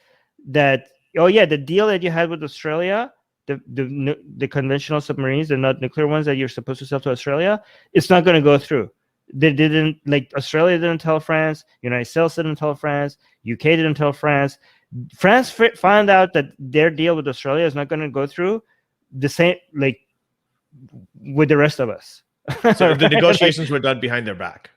that, oh yeah, the deal that you had with Australia, the conventional submarines, the not nuclear ones that you're supposed to sell to Australia, it's not going to go through. They didn't, like, Australia didn't tell France, United States didn't tell France, UK didn't tell France. France found out that their deal with Australia is not going to go through, the same, like, with the rest of us. So the negotiations were done behind their back.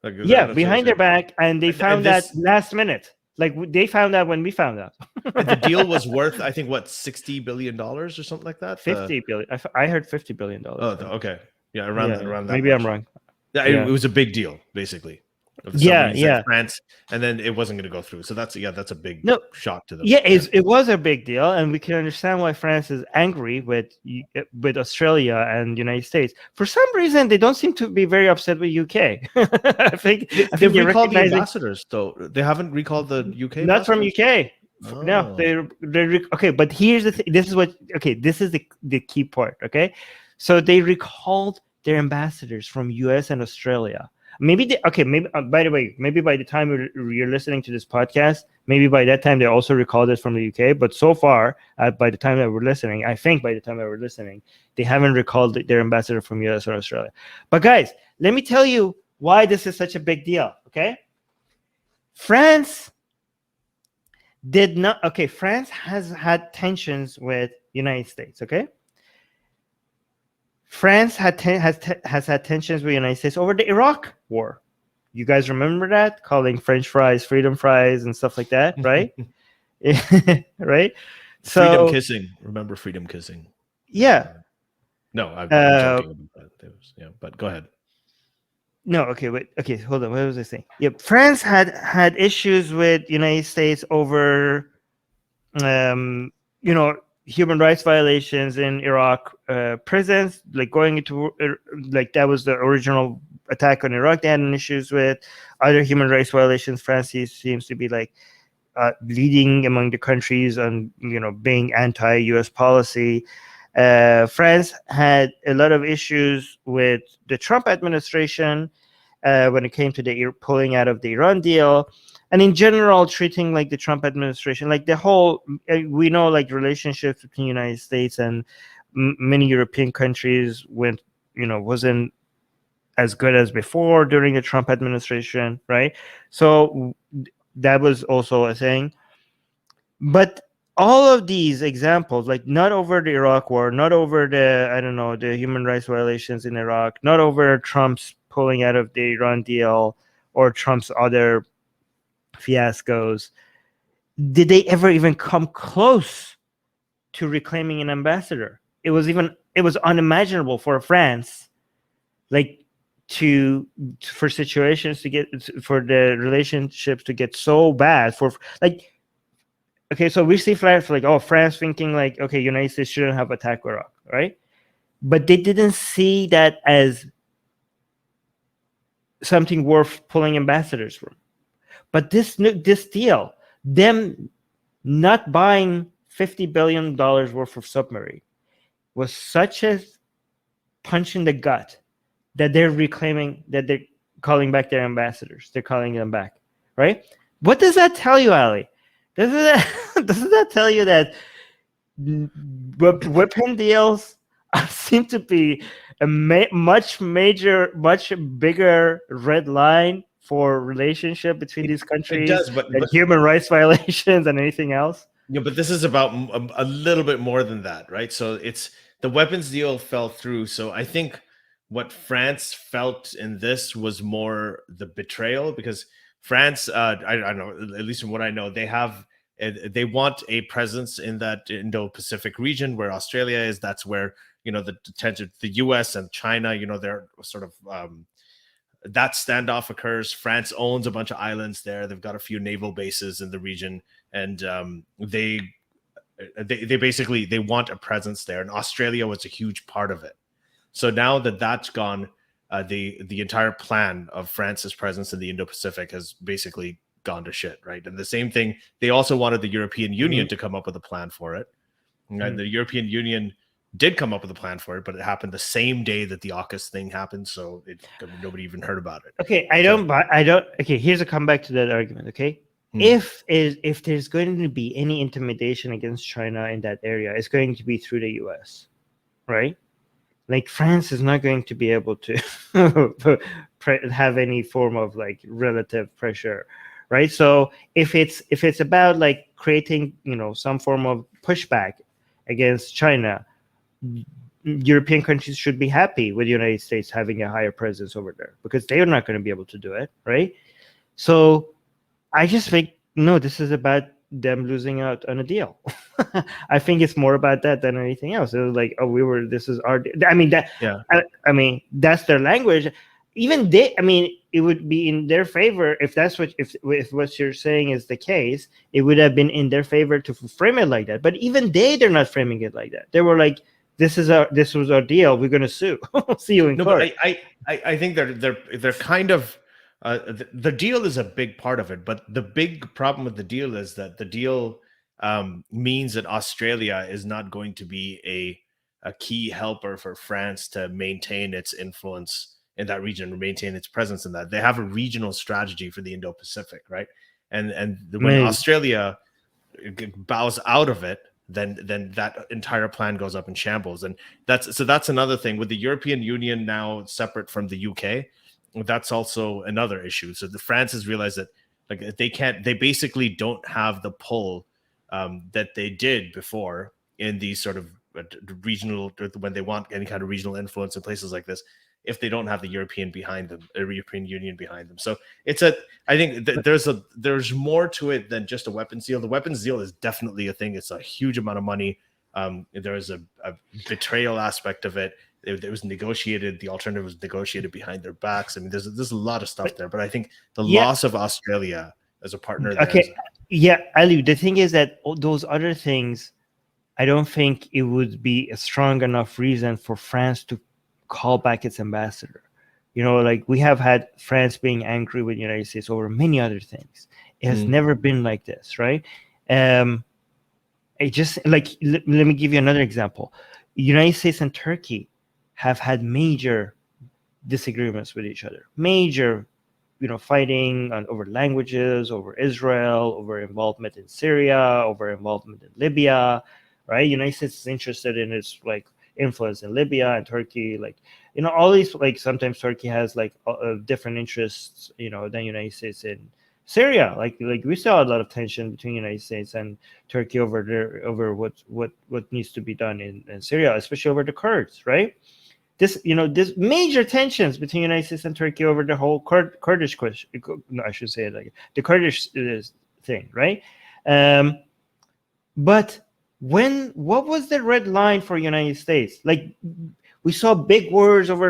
Behind their back, and they found that last minute. Like, they found out when we found out. The deal was worth, I think, what, $60 billion or something like that? 50 billion. I heard $50 billion. Oh, okay. Yeah, around that. Maybe much. I'm wrong. Yeah, Yeah. It was a big deal, basically. France, and then it wasn't going to go through. So that's a big shock to them. Yeah, it was a big deal, and we can understand why France is angry with Australia and United States. For some reason, they don't seem to be very upset with UK. I think they've recalled the ambassadors, though. They haven't recalled the UK. Not from UK. Oh. No, they're okay. But here's the thing. This is the key part. Okay, so they recalled their ambassadors from US and Australia. Maybe by the way, maybe by the time you're listening to this podcast, maybe by that time they also recalled it from the UK. But so far, by the time that we're listening, they haven't recalled their ambassador from US or Australia. But guys, let me tell you why this is such a big deal. Okay, France has had tensions with United States. Okay, France has had tensions with the United States over the Iraq War. You guys remember that? Calling French fries freedom fries and stuff like that, right? Right? Freedom So kissing. Remember freedom kissing? yeah. No, I'm joking about that. Yeah, but go ahead. No, okay, wait. Okay, hold on. What was I saying? Yep, France had issues with United States over, human rights violations in Iraq prisons, like going into like that was the original attack on Iraq. They had issues with other human rights violations. France seems to be like leading among the countries on being anti-U.S. policy. France had a lot of issues with the Trump administration when it came to the pulling out of the Iran deal, and in general treating like the Trump administration, like the whole we know like relationships between the United States and many European countries wasn't as good as before during the Trump administration, right? So that was also a thing. But all of these examples, like not over the Iraq war, not over the human rights violations in Iraq, not over Trump's pulling out of the Iran deal or Trump's other fiascos, did they ever even come close to reclaiming an ambassador? It was unimaginable for France, like for situations to get for the relationships to get so bad for like. Okay, so we see France like, France thinking like, okay, United States shouldn't have attacked Iraq, right? But they didn't see that as something worth pulling ambassadors from. But this deal, them not buying $50 billion worth of submarine, was such a punch in the gut that they're calling back their ambassadors. They're calling them back, right? What does that tell you, Ali? Doesn't that tell you that weapon deals seem to be a much bigger red line for relationship between these countries? It does, but human rights violations and anything else? Yeah, but this is about a little bit more than that, right? So it's the weapons deal fell through. So I think what France felt in this was more the betrayal, because France, I don't know, at least from what I know, they want a presence in that Indo-Pacific region where Australia is. That's where the tension, the U.S. and China, they're sort of that standoff occurs. France owns a bunch of islands there. They've got a few naval bases in the region, and they basically they want a presence there. And Australia was a huge part of it. So now that that's gone, the entire plan of France's presence in the Indo-Pacific has basically gone to shit, right? And the same thing, they also wanted the European Union to come up with a plan for it. And the European Union did come up with a plan for it, but it happened the same day that the AUKUS thing happened, so nobody even heard about it. Okay, okay, here's a comeback to that argument, okay? If there's going to be any intimidation against China in that area, it's going to be through the US, right? Like France is not going to be able to have any form of like relative pressure, right? So if it's about like creating some form of pushback against China, European countries should be happy with the United States having a higher presence over there, because they're not going to be able to do it, right? So I just think this is about them losing out on a deal. I think it's more about that than anything else. It was like, this is our. I mean that. Yeah. I mean that's their language. Even it would be in their favor if what you're saying is the case. It would have been in their favor to frame it like that. But even they're not framing it like that. They were like, this was our deal. We're going to sue. See you in court. But I think they're kind of. The deal is a big part of it, but the big problem with the deal is that the deal means that Australia is not going to be a key helper for France to maintain its influence in that region, or maintain its presence in that. They have a regional strategy for the Indo-Pacific, right? And when Australia bows out of it, then that entire plan goes up in shambles. And that's another thing with the European Union now separate from the UK. That's also another issue. So the France has realized that like they basically don't have the pull that they did before in these sort of regional, when they want any kind of regional influence in places like this, if they don't have the European Union behind them. So I think there's more to it than just a weapons deal. The weapons deal is definitely a thing. It's a huge amount of money. There is a betrayal aspect of it. It was negotiated. The alternative was negotiated behind their backs. I mean, there's a lot of stuff there. But I think the loss of Australia as a partner. Okay. Ali, the thing is that those other things, I don't think it would be a strong enough reason for France to call back its ambassador. Like we have had France being angry with the United States over many other things. It has never been like this, right? It just let me give you another example. United States and Turkey have had major disagreements with each other, major, fighting over languages, over Israel, over involvement in Syria, over involvement in Libya, right? United States is interested in its influence in Libya, and Turkey, all these, sometimes Turkey has different interests, than United States in Syria. Like we saw a lot of tension between United States and Turkey over what needs to be done in Syria, especially over the Kurds, right? This major tensions between United States and Turkey over the whole Kurdish question. No, I should say it the Kurdish thing, right? But what was the red line for United States? We saw big wars over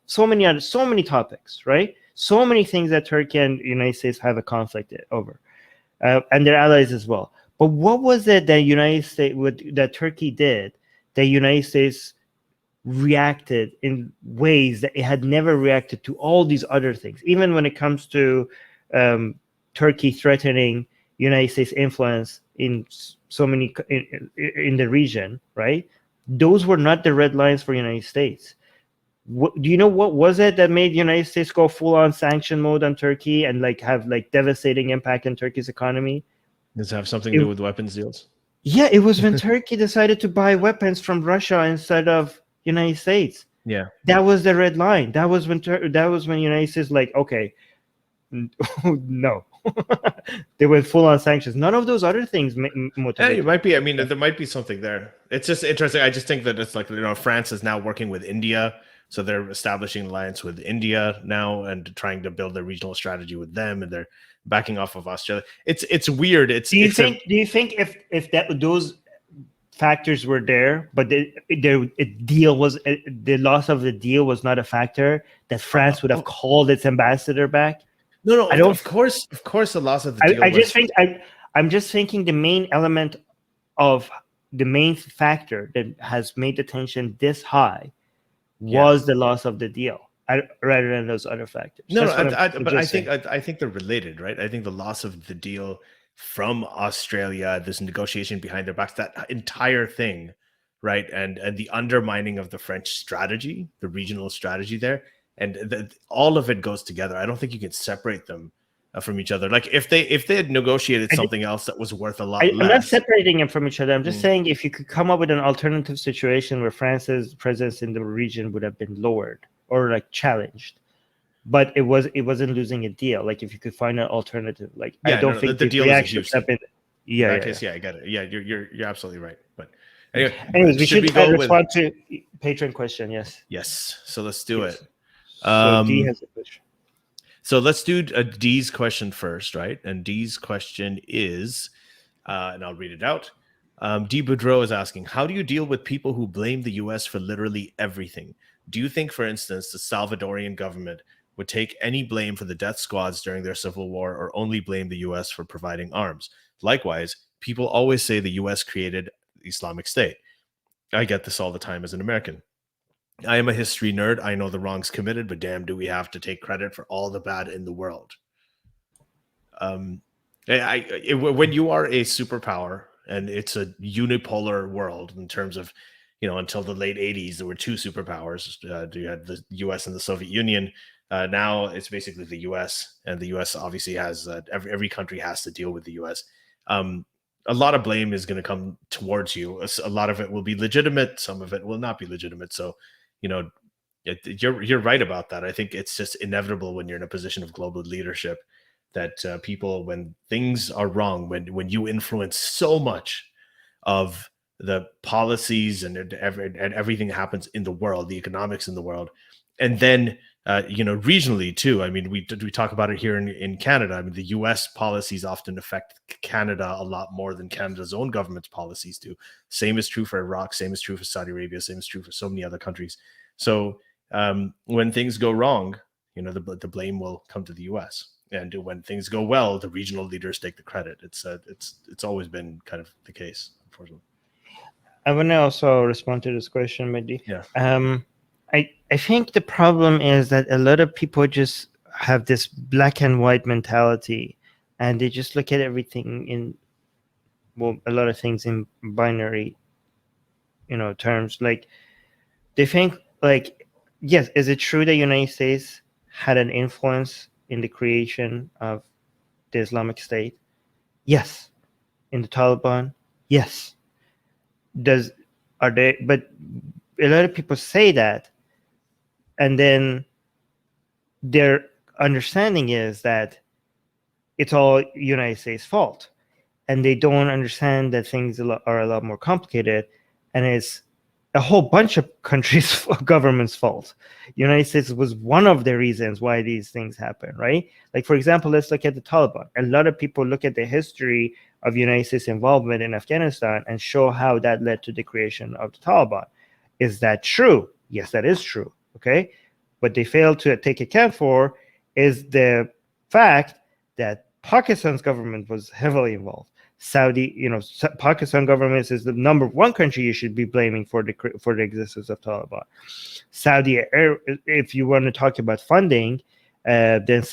so many topics, right? So many things that Turkey and United States have a conflict over, and their allies as well. But what was it that that Turkey did that United States reacted in ways that it had never reacted to all these other things, even when it comes to Turkey threatening United States influence in so many in the region, right? Those were not the red lines for United States. Do you know what was it that made United States go full on sanction mode on Turkey and have devastating impact in Turkey's economy? Does it have something to do with weapons deals? Yeah, it was when Turkey decided to buy weapons from Russia instead of United States. Yeah, that was the red line. That was when United States okay, no. They went full on sanctions. None of those other things motivated. Yeah, it might be. I mean, there might be something there. It's just interesting. I just think that it's France is now working with India, so they're establishing an alliance with India now and trying to build a regional strategy with them, and they're backing off of Australia. It's weird. Do you think if those factors were there, but the loss of the deal was not a factor, that France would have called its ambassador back? No. Of course, the loss of the deal. I'm just thinking the main element of the main factor that has made the tension this high was the loss of the deal, rather than those other factors. But I think they're related, right? I think the loss of the deal from Australia, this negotiation behind their backs, that entire thing, right? And the undermining of the French strategy, the regional strategy there, and all of it goes together. I don't think you can separate them from each other. If they had negotiated something else that was worth a lot less. I'm not separating them from each other. I'm just saying if you could come up with an alternative situation where France's presence in the region would have been lowered or challenged, but it wasn't losing a deal. If you could find an alternative, I don't think the deal is a huge thing. Yeah, in that case, I get it. Yeah, you're absolutely right. But anyways, we should respond to patron question. Yes. So let's do it. So D has a question. So let's do D's question first, right? And D's question is, and I'll read it out. D. Boudreau is asking, how do you deal with people who blame the U.S. for literally everything? Do you think, for instance, the Salvadorian government would take any blame for the death squads during their civil war, or only blame the U.S. for providing arms? Likewise, people always say the U.S. created the Islamic State. I get this all the time as an American. I am a history nerd. I know the wrongs committed, but damn, do we have to take credit for all the bad in the world? When you are a superpower, and it's a unipolar world in terms of, until the late 80s, there were two superpowers. You had the U.S. and the Soviet Union. Now it's basically the U.S., and the U.S. obviously has every country has to deal with the U.S. A lot of blame is going to come towards you. A lot of it will be legitimate. Some of it will not be legitimate. So, you're right about that. I think it's just inevitable when you're in a position of global leadership that people, when things are wrong, when you influence so much of the policies and everything that happens in the world, the economics in the world, and then regionally too. I mean, we talk about it here in Canada. I mean, the U.S. policies often affect Canada a lot more than Canada's own government's policies do. Same is true for Iraq. Same is true for Saudi Arabia. Same is true for so many other countries. So when things go wrong, the blame will come to the U.S. And when things go well, the regional leaders take the credit. It's always been kind of the case, unfortunately. I want to also respond to this question, Mehdi. Yeah. I think the problem is that a lot of people just have this black and white mentality, and they just look at everything a lot of things in binary, terms. Like, they think, like, yes, is it true that the United States had an influence in the creation of the Islamic State? Yes. In the Taliban? Yes. But a lot of people say that, and then their understanding is that it's all United States' fault, and they don't understand that things are a lot more complicated, and it's a whole bunch of countries' government's fault. United States was one of the reasons why these things happen, right? Like, for example, let's look at the Taliban. A lot of people look at the history of United States involvement in Afghanistan and show how that led to the creation of the Taliban. Is that true? Yes, that is true. Okay. What they fail to take account for is the fact that Pakistan's government was heavily involved. Pakistan government is the number one country you should be blaming for the existence of Taliban. If you want to talk about funding, then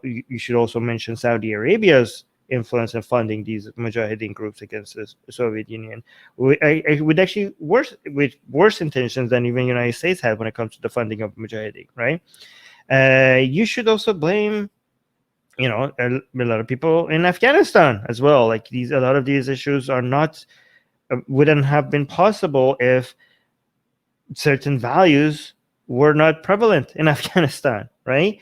you should also mention Saudi Arabia's influence in funding these Mujahideen groups against the Soviet Union, with actually worse intentions than even the United States had when it comes to the funding of Mujahideen, right? You should also blame, a lot of people in Afghanistan as well. Like, a lot of these issues wouldn't have been possible if certain values were not prevalent in Afghanistan, right?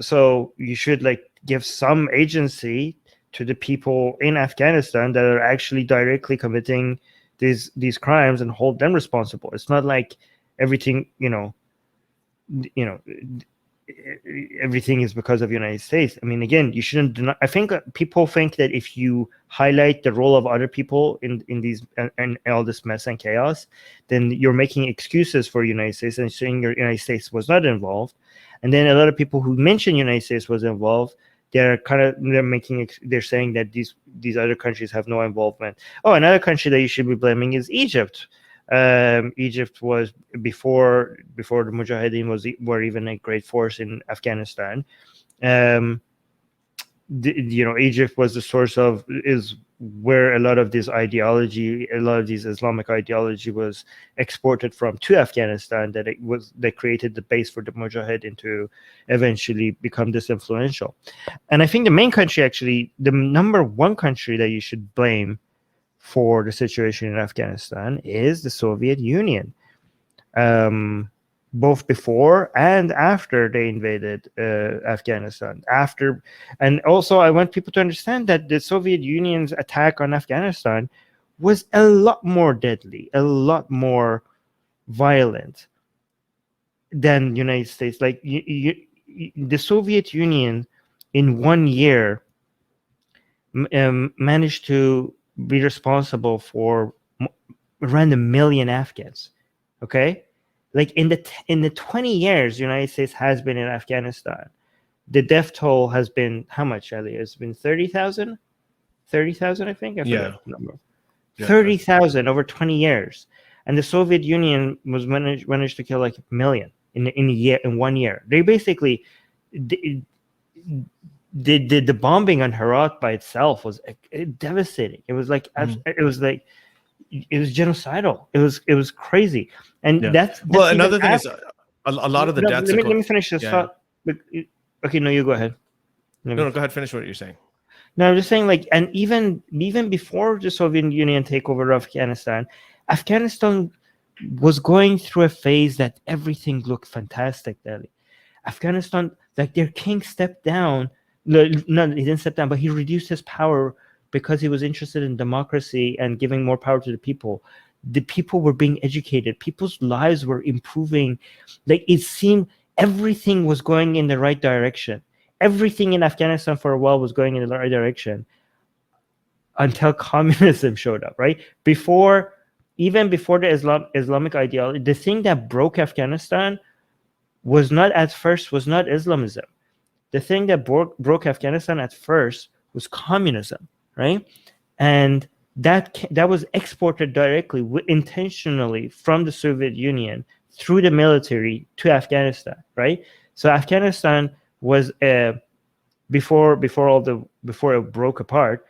So you should give some agency to the people in Afghanistan that are actually directly committing these crimes and hold them responsible. It's not like everything, everything is because of the United States. I mean, again, you shouldn't deny. I think people think that if you highlight the role of other people in these and all this mess and chaos, then you're making excuses for the United States and saying the United States was not involved. And then a lot of people who mention the United States was involved, they're saying that these other countries have no involvement. Oh, another country that you should be blaming is Egypt. Egypt was before the Mujahideen were even a great force in Afghanistan. Egypt was the source is where a lot of this Islamic ideology was exported from to Afghanistan. That created the base for the Mujahideen to eventually become this influential. And I think the number one country that you should blame for the situation in Afghanistan is the Soviet Union, both before and after they invaded Afghanistan. And also, I want people to understand that the Soviet Union's attack on Afghanistan was a lot more deadly, a lot more violent than United States. Like, the Soviet Union in 1 year managed to be responsible for around 1 million Afghans. Okay, like in the 20 years the United States has been in Afghanistan, the death toll has been how much, Ali? It's been 30,000, I think. I forgot the number. 30,000 over 20 years, and the Soviet Union was managed to kill 1 million in 1 year. They basically the bombing on Herat by itself was devastating. It was it was genocidal. It was crazy. And that's another thing is a lot of the deaths. Let me finish this thought. Okay, no, you go ahead. No, go ahead. Finish what you're saying. No, I'm just saying, and even before the Soviet Union takeover of Afghanistan was going through a phase that everything looked fantastic. Afghanistan, their king stepped down. No, he didn't step down, but he reduced his power because he was interested in democracy and giving more power to the people. The people were being educated. People's lives were improving. Like, it seemed everything was going in the right direction. Everything in Afghanistan for a while was going in the right direction until communism showed up, right? Even before the Islamic ideology, the thing that broke Afghanistan was not Islamism. The thing that broke Afghanistan at first was communism, right? And that was exported directly, intentionally, from the Soviet Union through the military to Afghanistan, right? So Afghanistan was before it broke apart,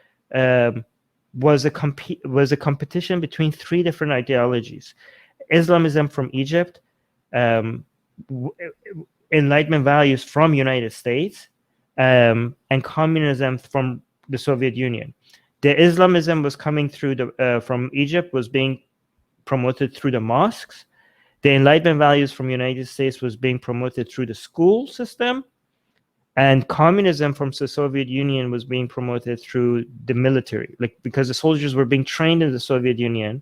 was a competition between three different ideologies: Islamism from Egypt, Enlightenment values from United States, and communism from the Soviet Union. The Islamism was coming through from Egypt, was being promoted through the mosques. The Enlightenment values from United States was being promoted through the school system, and communism from the Soviet Union was being promoted through the military, like, because the soldiers were being trained in the Soviet Union,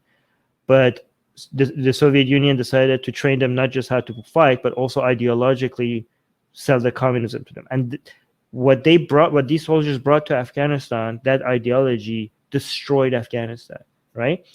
but the Soviet Union decided to train them not just how to fight, but also ideologically sell the communism to them. And what these soldiers brought to Afghanistan, that ideology destroyed Afghanistan, right?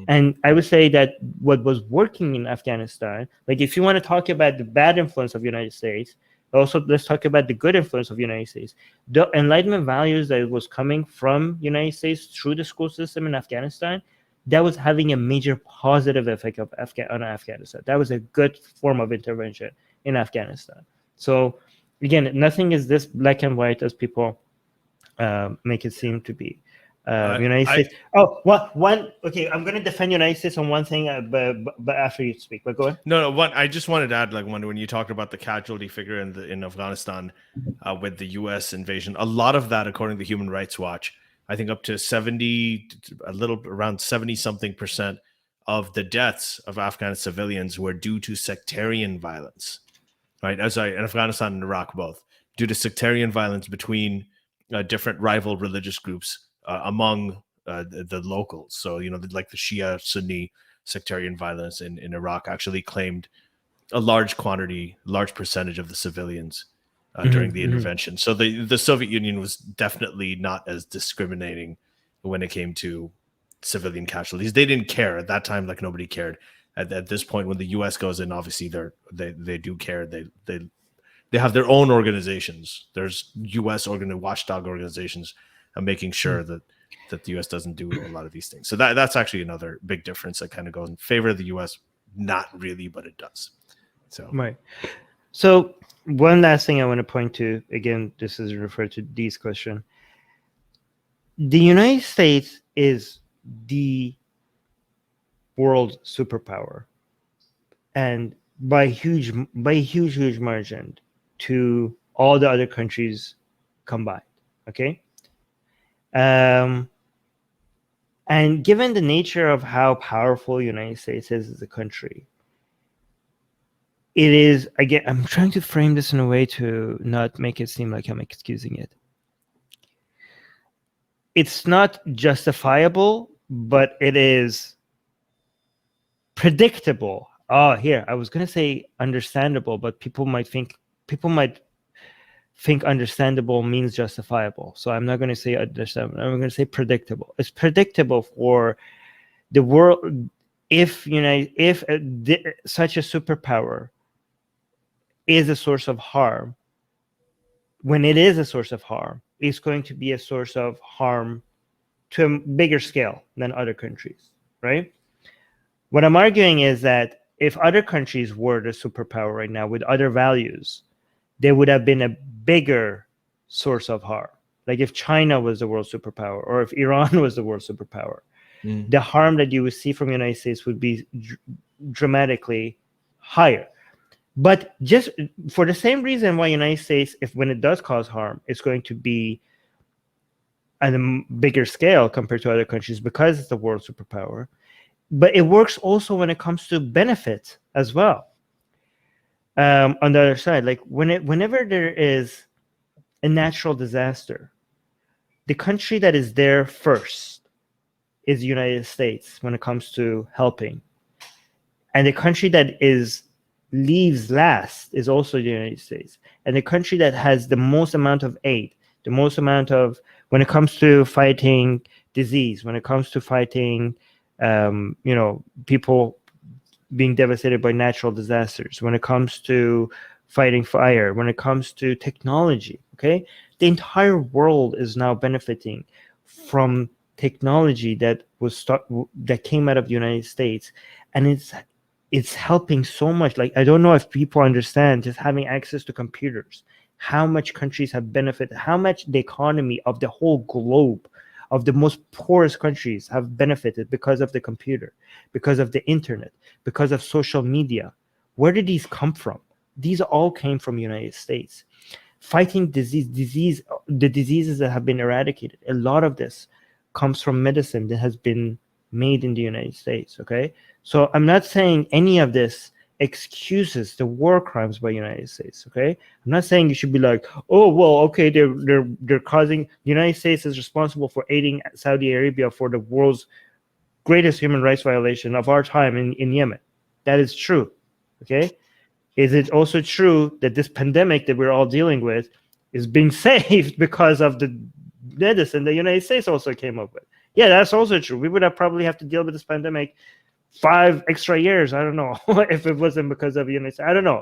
And I would say that what was working in Afghanistan, like, if you want to talk about the bad influence of the United States, also let's talk about the good influence of the United States. The Enlightenment values that was coming from United States through the school system in Afghanistan, that was having a major positive effect on Afghanistan. That was a good form of intervention in Afghanistan. So again, nothing is this black and white as people make it seem to be. United States. Okay, I'm going to defend United States on one thing, but after you speak. But go ahead. No. I just wanted to add, like, when you talked about the casualty figure in Afghanistan with the U.S. invasion, a lot of that, according to Human Rights Watch, I think up to 70, around 70-something% of the deaths of Afghan civilians were due to sectarian violence, right? In Afghanistan and Iraq both, due to sectarian violence between different rival religious groups among the locals. So, like the Shia Sunni sectarian violence in Iraq actually claimed a large percentage of the civilians during the intervention. So the Soviet Union was definitely not as discriminating when it came to civilian casualties. They didn't care at that time, like nobody cared. At this point, when the U.S. goes in, obviously they do care. They have their own organizations. There's U.S. watchdog organizations making sure that the U.S. doesn't do a lot of these things. So that's actually another big difference that kind of goes in favor of the U.S. Not really, but it does. So right. So one last thing I want to point to, again, this is referred to Dee's question. The United States is the world superpower, and by huge margin to all the other countries combined. Okay. And given the nature of how powerful the United States is as a country, it is, again, I'm trying to frame this in a way to not make it seem like I'm excusing it. It's not justifiable, but it is predictable. I was going to say understandable, but people might think understandable means justifiable. So I'm not going to say understandable. I'm going to say predictable. It's predictable for the world if such a superpower is a source of harm. When it is a source of harm, it's going to be a source of harm to a bigger scale than other countries, right? What I'm arguing is that if other countries were the superpower right now with other values, there would have been a bigger source of harm. Like if China was the world superpower, or if Iran was the world superpower, the harm that you would see from the United States would be dramatically higher. But just for the same reason why United States, when it does cause harm, it's going to be at a bigger scale compared to other countries because it's the world superpower. But it works also when it comes to benefits as well. On the other side, like whenever there is a natural disaster, the country that is there first is the United States when it comes to helping. And the country that leaves last is also the United States. And the country that has the most amount of aid, the most amount of, when it comes to fighting disease, when it comes to fighting, people being devastated by natural disasters, when it comes to fighting fire, when it comes to technology, okay? The entire world is now benefiting from technology that came out of the United States, and it's helping so much. Like, I don't know if people understand, just having access to computers, how much countries have benefited, how much the economy of the whole globe, of the most poorest countries, have benefited because of the computer, because of the internet, because of social media. Where did these come from? These all came from the United States. Fighting the diseases that have been eradicated, a lot of this comes from medicine that has been made in the United States, okay? So I'm not saying any of this excuses the war crimes by the United States, okay? I'm not saying you should be like, oh, well, okay, they're causing, the United States is responsible for aiding Saudi Arabia for the world's greatest human rights violation of our time in Yemen. That is true, okay? Is it also true that this pandemic that we're all dealing with is being saved because of the medicine the United States also came up with? Yeah, that's also true. We would probably have to deal with this pandemic 5 extra years. I don't know if it wasn't because of the United States. I don't know,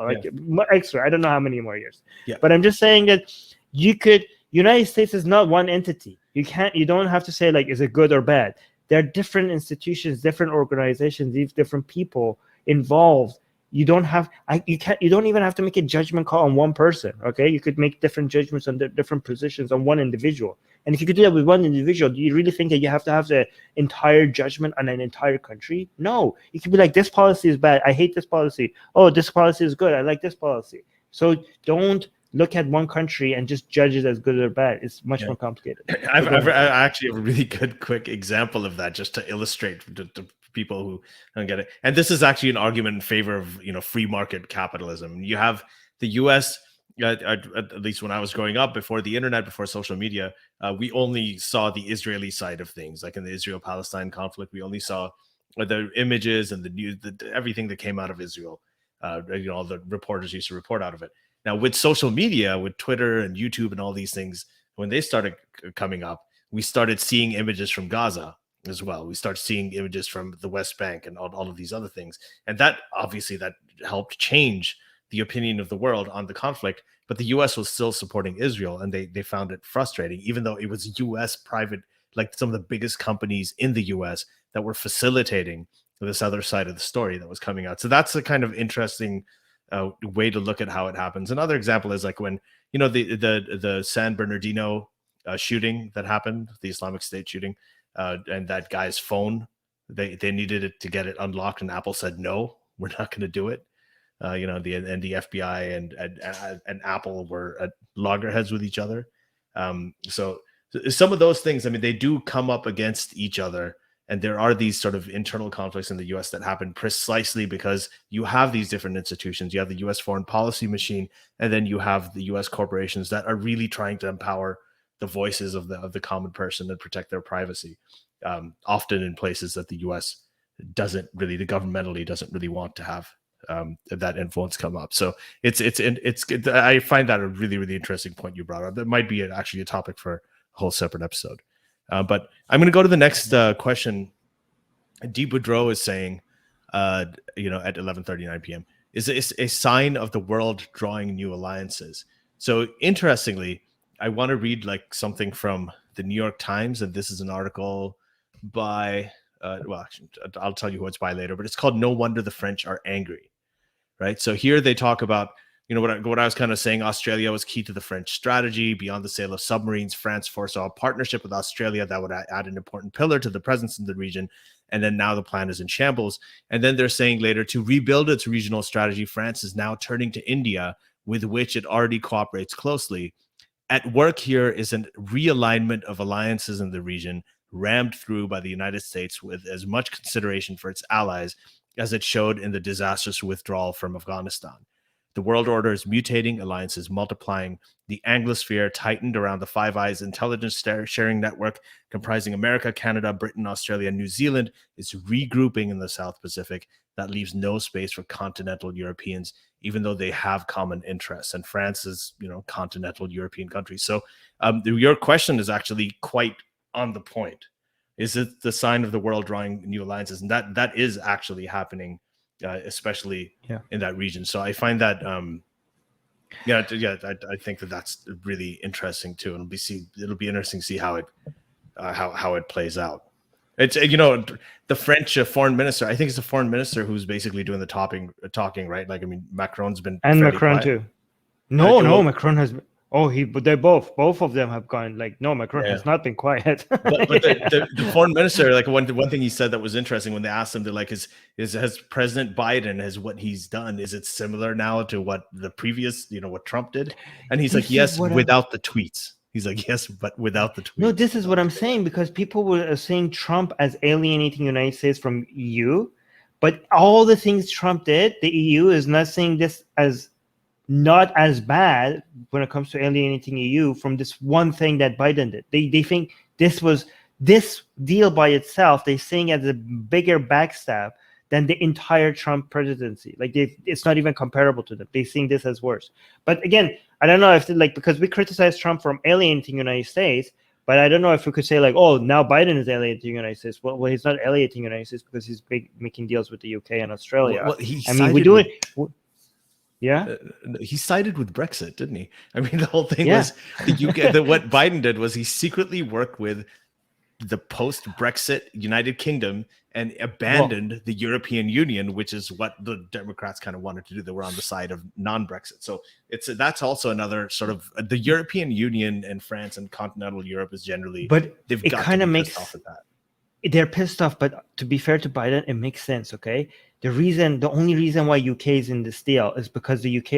extra. I don't know how many more years. Yeah. But I'm just saying that United States is not one entity. You don't have to say like, is it good or bad? There are different institutions, different organizations, these different people involved. You don't even have to make a judgment call on one person, okay? You could make different judgments on different positions on one individual. And if you could do that with one individual, do you really think that you have to have the entire judgment on an entire country? No. You could be like, this policy is bad. I hate this policy. Oh, this policy is good. I like this policy. So don't look at one country and just judge it as good or bad. It's much more complicated. I actually have a really good, quick example of that, just to illustrate the people who don't get it. And this is actually an argument in favor of free market capitalism. You have the U.S. At least when I was growing up, before the internet, before social media, we only saw the Israeli side of things. Like in the Israel-Palestine conflict, we only saw the images and the news, everything that came out of Israel. All the reporters used to report out of it. Now with social media, with Twitter and YouTube and all these things, when they started coming up, we started seeing images from Gaza as well. We start seeing images from the West Bank and all of these other things. And that obviously that helped change the opinion of the world on the conflict. But the US was still supporting Israel, and they found it frustrating, even though it was US private, like some of the biggest companies in the US that were facilitating this other side of the story that was coming out. So that's a kind of interesting way to look at how it happens. Another example is like when, the San Bernardino shooting that happened, the Islamic State shooting, and that guy's phone, they needed it to get it unlocked, and Apple said, no, we're not going to do it. The FBI and Apple were at loggerheads with each other. So some of those things, I mean, they do come up against each other. And there are these sort of internal conflicts in the US that happen precisely because you have these different institutions. You have the US foreign policy machine, and then you have the US corporations that are really trying to empower the voices of the common person and protect their privacy, often in places that the US governmentally doesn't really want to have that influence come up. So it's I find that a really, really interesting point you brought up. That might be actually a topic for a whole separate episode. But I'm going to go to the next question. Deep Boudreau is saying, at 11:39 p.m. is a sign of the world drawing new alliances. So interestingly, I want to read like something from the New York Times, and this is an article by, actually, I'll tell you who it's by later, but it's called "No Wonder the French Are Angry." Right. So here they talk about, what I was kind of saying, Australia was key to the French strategy. Beyond the sale of submarines, France foresaw a partnership with Australia that would add an important pillar to the presence in the region. And then now the plan is in shambles. And then they're saying later, to rebuild its regional strategy, France is now turning to India, with which it already cooperates closely. At work here is a realignment of alliances in the region, rammed through by the United States with as much consideration for its allies as it showed in the disastrous withdrawal from Afghanistan. The world order is mutating, alliances multiplying. The Anglosphere, tightened around the Five Eyes intelligence sharing network, comprising America, Canada, Britain, Australia, and New Zealand, is regrouping in the South Pacific. That leaves no space for continental Europeans, even though they have common interests. And France is, continental European country. So your question is actually quite on the point. Is it the sign of the world drawing new alliances? And that is actually happening, especially in that region. So I find that, I think that's really interesting too. And it'll be interesting to see how it plays out. It's the French foreign minister. I think it's the foreign minister who's basically doing the talking, right? Like, I mean, Macron's been Macron quiet. too. No, Macron has. But they both of them have gone like, no, Macron has not been quiet. but the foreign minister, like one thing he said that was interesting when they asked him, they're like, has President Biden, has what he's done, is it similar now to what the previous, what Trump did? And he's like, yes, without the tweets. He's like, yes, but without the tweets. No, this is what I'm saying, because people were saying Trump as alienating the United States from EU, but all the things Trump did, the EU is not seeing this as not as bad when it comes to alienating EU from this one thing that Biden did. They think this deal by itself, they're seeing as a bigger backstab than the entire Trump presidency. Like, it's not even comparable to them. They're seeing this as worse. But again, I don't know if because we criticize Trump from alienating the United States, but I don't know if we could say like, oh, now Biden is alienating the United States. Well, he's not alienating the United States because he's making deals with the UK and Australia. We do it. Yeah, he sided with Brexit, didn't he? I mean, the whole thing was the UK. What Biden did was he secretly worked with the post-Brexit United Kingdom and abandoned the European Union, which is what the Democrats kind of wanted to do. They were on the side of non-Brexit. So that's also another sort of the European Union and France and continental Europe is generally, but they've it got kind of makes makes off at that. They're pissed off, but to be fair to Biden, it makes sense. Okay, the only reason why UK is in this deal is because the UK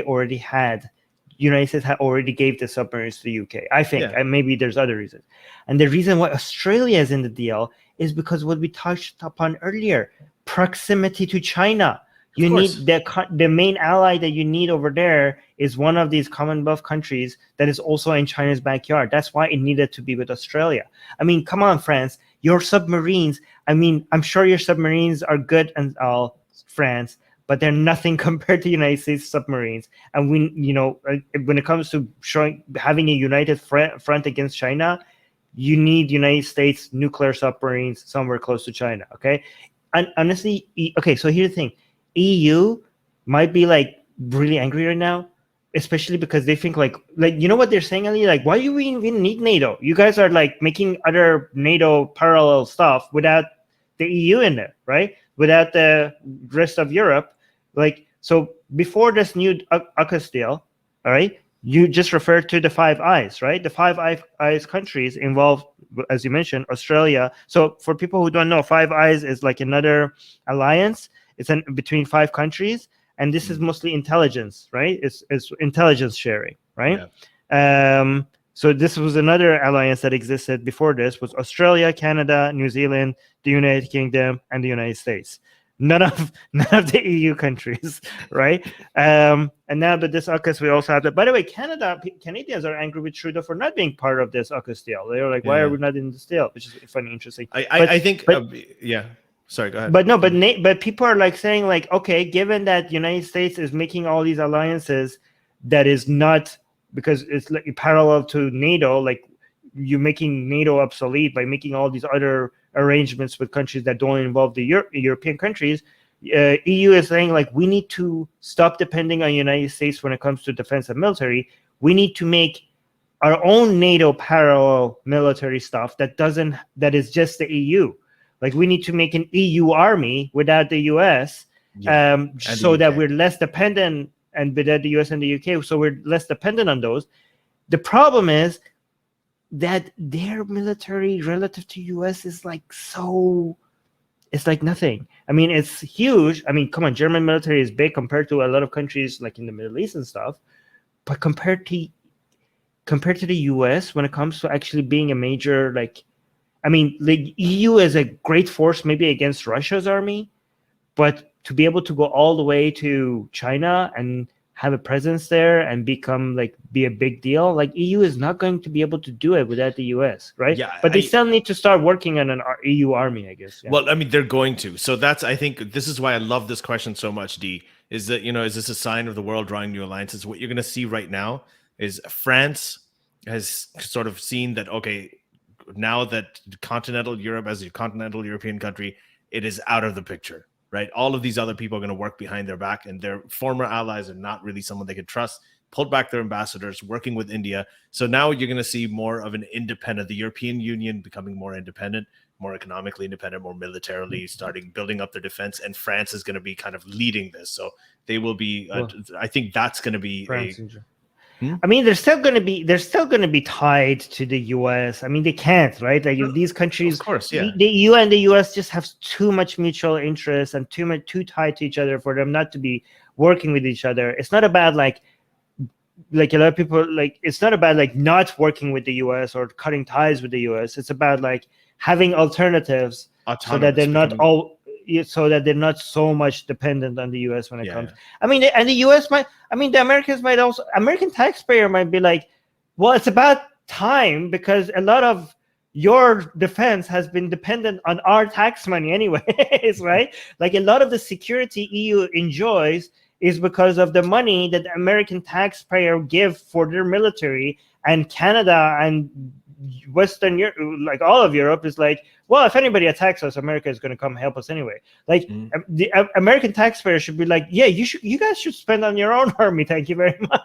United States had already gave the submarines to the UK. I think, and maybe there's other reasons. And the reason why Australia is in the deal is because what we touched upon earlier, proximity to China. You need the main ally that you need over there is one of these Commonwealth countries that is also in China's backyard. That's why it needed to be with Australia. I mean, come on, France, your submarines. I mean, I'm sure your submarines are good and all, France, but they're nothing compared to United States submarines. And when it comes to having a united front against China, you need United States nuclear submarines somewhere close to China. Okay, and honestly, so here's the thing. EU might be like really angry right now, especially because they think like what they're saying, Ali? Like, why do we even need NATO? You guys are like making other NATO parallel stuff without the EU in there, right? Without the rest of Europe. Like, so before this new AUKUS deal, all right, you just referred to the Five Eyes, right? The Five Eyes countries involve, as you mentioned, Australia. So for people who don't know, Five Eyes is like another alliance. It's between 5 countries, and this is mostly intelligence, right? It's intelligence sharing, right? Yeah. So this was another alliance that existed before this, was Australia, Canada, New Zealand, the United Kingdom, and the United States. None of the EU countries, right? And now that this AUKUS, we also have that. By the way, Canadians are angry with Trudeau for not being part of this AUKUS deal. They're like, why are we not in this deal? Which is funny, interesting. I think. Sorry, go ahead. But people are like saying like, okay, given that United States is making all these alliances, that is not because it's like parallel to NATO, like you're making NATO obsolete by making all these other arrangements with countries that don't involve the European countries. EU is saying like, we need to stop depending on United States when it comes to defense and military. We need to make our own NATO parallel military stuff that is just the EU. Like, we need to make an EU army without the US, so that we're less dependent, and without the US and the UK, so we're less dependent on those. The problem is that their military relative to US is like it's like nothing. I mean, it's huge. I mean, come on, German military is big compared to a lot of countries like in the Middle East and stuff, but compared to the US, when it comes to actually being a major, like, I mean, the EU is a great force maybe against Russia's army, but to be able to go all the way to China and have a presence there and be a big deal. Like EU is not going to be able to do it without the US, right? Yeah, but they still need to start working on an EU army, I guess. Yeah. Well, I mean, they're going to. So I think this is why I love this question so much, D, is that, is this a sign of the world drawing new alliances? What you're going to see right now is France has sort of seen that, okay, now that continental Europe as a continental European country, it is out of the picture, right? All of these other people are going to work behind their back, and their former allies are not really someone they could trust, pulled back their ambassadors, working with India. So now you're going to see more of an independent, the European Union becoming more independent, more economically independent, more militarily, starting building up their defense. And France is going to be kind of leading this. So they will be, I think that's going to be I mean, they're still going to be tied to the US. I mean, they can't, right? Like these countries, of course, yeah. The EU and the US just have too much mutual interest and too tied to each other for them not to be working with each other. It's not about like a lot of people, like, it's not about like not working with the US or cutting ties with the US. It's about like having alternatives so that they're not so that they're not so much dependent on the US when it comes. I mean, and the US the Americans might also, American taxpayer might be like, well, it's about time because a lot of your defense has been dependent on our tax money anyways, right? Like a lot of the security EU enjoys is because of the money that the American taxpayer give for their military, and Canada and Western Europe, like all of Europe, is like, well, if anybody attacks us, America is going to come help us anyway. Like the American taxpayer should be like, yeah, you guys should spend on your own army. Thank you very much.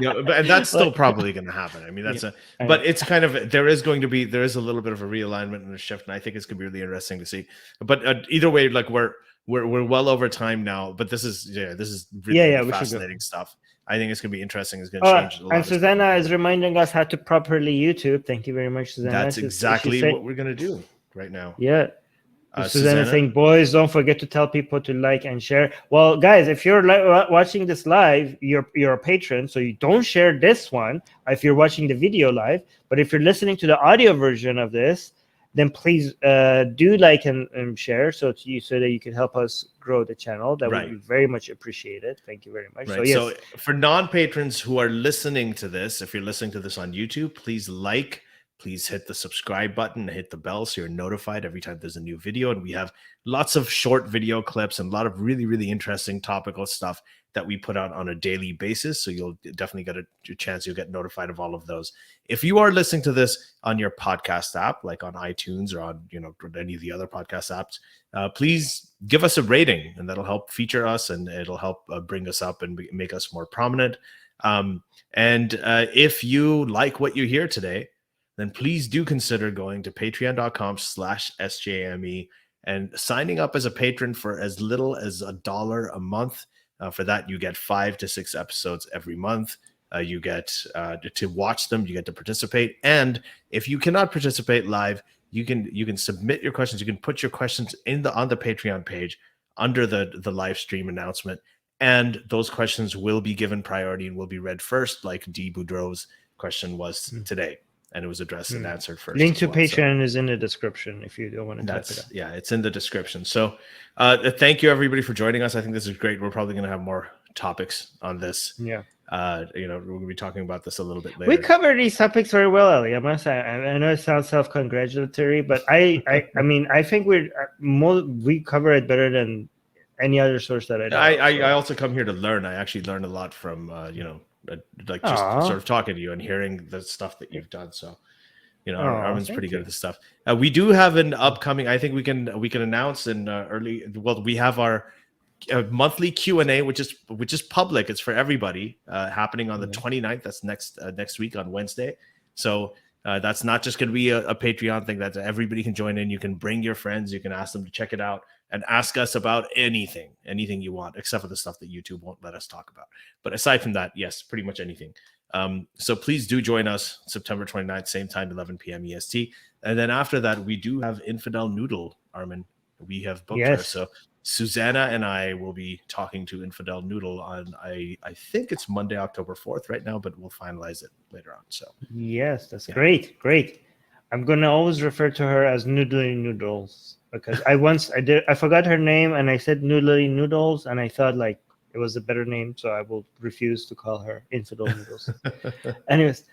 Yeah, and that's still probably going to happen. I mean, but it's kind of, there is a little bit of a realignment and a shift, and I think it's going to be really interesting to see. But either way, like we're well over time now, but this is really fascinating stuff. I think it's going to be interesting. It's going to change a lot. And Susanna is reminding us how to properly YouTube. Thank you very much, Susanna. That's exactly what we're going to do right now. Yeah. Susanna saying, boys, don't forget to tell people to like and share. Well, guys, if you're watching this live, you're a patron, so you don't share this one if you're watching the video live. But if you're listening to the audio version of this, then please do like and share so that you can help us grow the channel. That would be very much appreciated. Thank you very much. Right. So for non-patrons who are listening to this, if you're listening to this on YouTube, please hit the subscribe button, hit the bell so you're notified every time there's a new video. And we have lots of short video clips and a lot of really, really interesting topical stuff that we put out on a daily basis. So you'll definitely get a chance. You'll get notified of all of those. If you are listening to this on your podcast app, like on iTunes or on, any of the other podcast apps, please give us a rating, and that'll help feature us, and it'll help bring us up and make us more prominent. And if you like what you hear today, then please do consider going to patreon.com/SJME and signing up as a patron for as little as $1 a month. For that, you get 5 to 6 episodes every month. You get to watch them. You get to participate. And if you cannot participate live, you can submit your questions. You can put your questions on the Patreon page under the live stream announcement, and those questions will be given priority and will be read first, like D. Boudreau's question was today. And it was addressed and answered first. Link to Patreon is in the description if you don't want to type it up. Yeah, it's in the description. So thank you, everybody, for joining us. I think this is great. We're probably going to have more topics on this. Yeah. We're going to be talking about this a little bit later. We cover these topics very well, Ali. I must say, I know it sounds self-congratulatory, but I mean, I think we cover it better than any other source that I know. I also come here to learn. I actually learn a lot from, like just sort of talking to you and hearing the stuff that you've done. So, Armin's pretty good at this stuff. We do have an upcoming, I think we can announce in we have our monthly Q&A, which is public. It's for everybody, happening on the 29th. That's next week on Wednesday. So that's not just going to be a Patreon thing. That everybody can join in. You can bring your friends. You can ask them to check it out and ask us about anything you want, except for the stuff that YouTube won't let us talk about. But aside from that, yes, pretty much anything. So please do join us September 29th, same time, 11 p.m. EST. And then after that, we do have Infidel Noodle, Armin. We have booked her. So Susanna and I will be talking to Infidel Noodle on, I think it's Monday, October 4th right now, but we'll finalize it later on. So yes, that's great. I'm going to always refer to her as Noodly Noodles, because I forgot her name and I said Noodly Noodles and I thought like It was a better name, so I will refuse to call her Infidel Noodles. Anyways,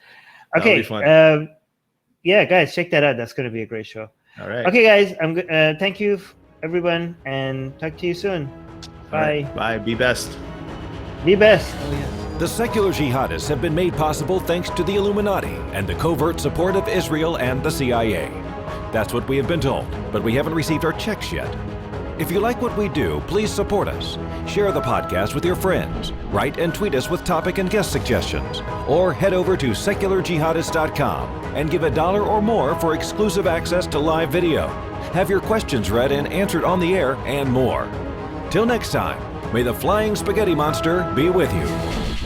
okay. Yeah, guys, check that out. That's going to be a great show. All right. Okay, guys, thank you, everyone, and talk to you soon. Bye. Right. Bye. Be best. Be best. The Secular Jihadists have been made possible thanks to the Illuminati and the covert support of Israel and the CIA. That's what we have been told, but we haven't received our checks yet. If you like what we do, please support us. Share the podcast with your friends. Write and tweet us with topic and guest suggestions. Or head over to secularjihadists.com and give $1 or more for exclusive access to live video. Have your questions read and answered on the air, and more. Till next time, may the flying spaghetti monster be with you.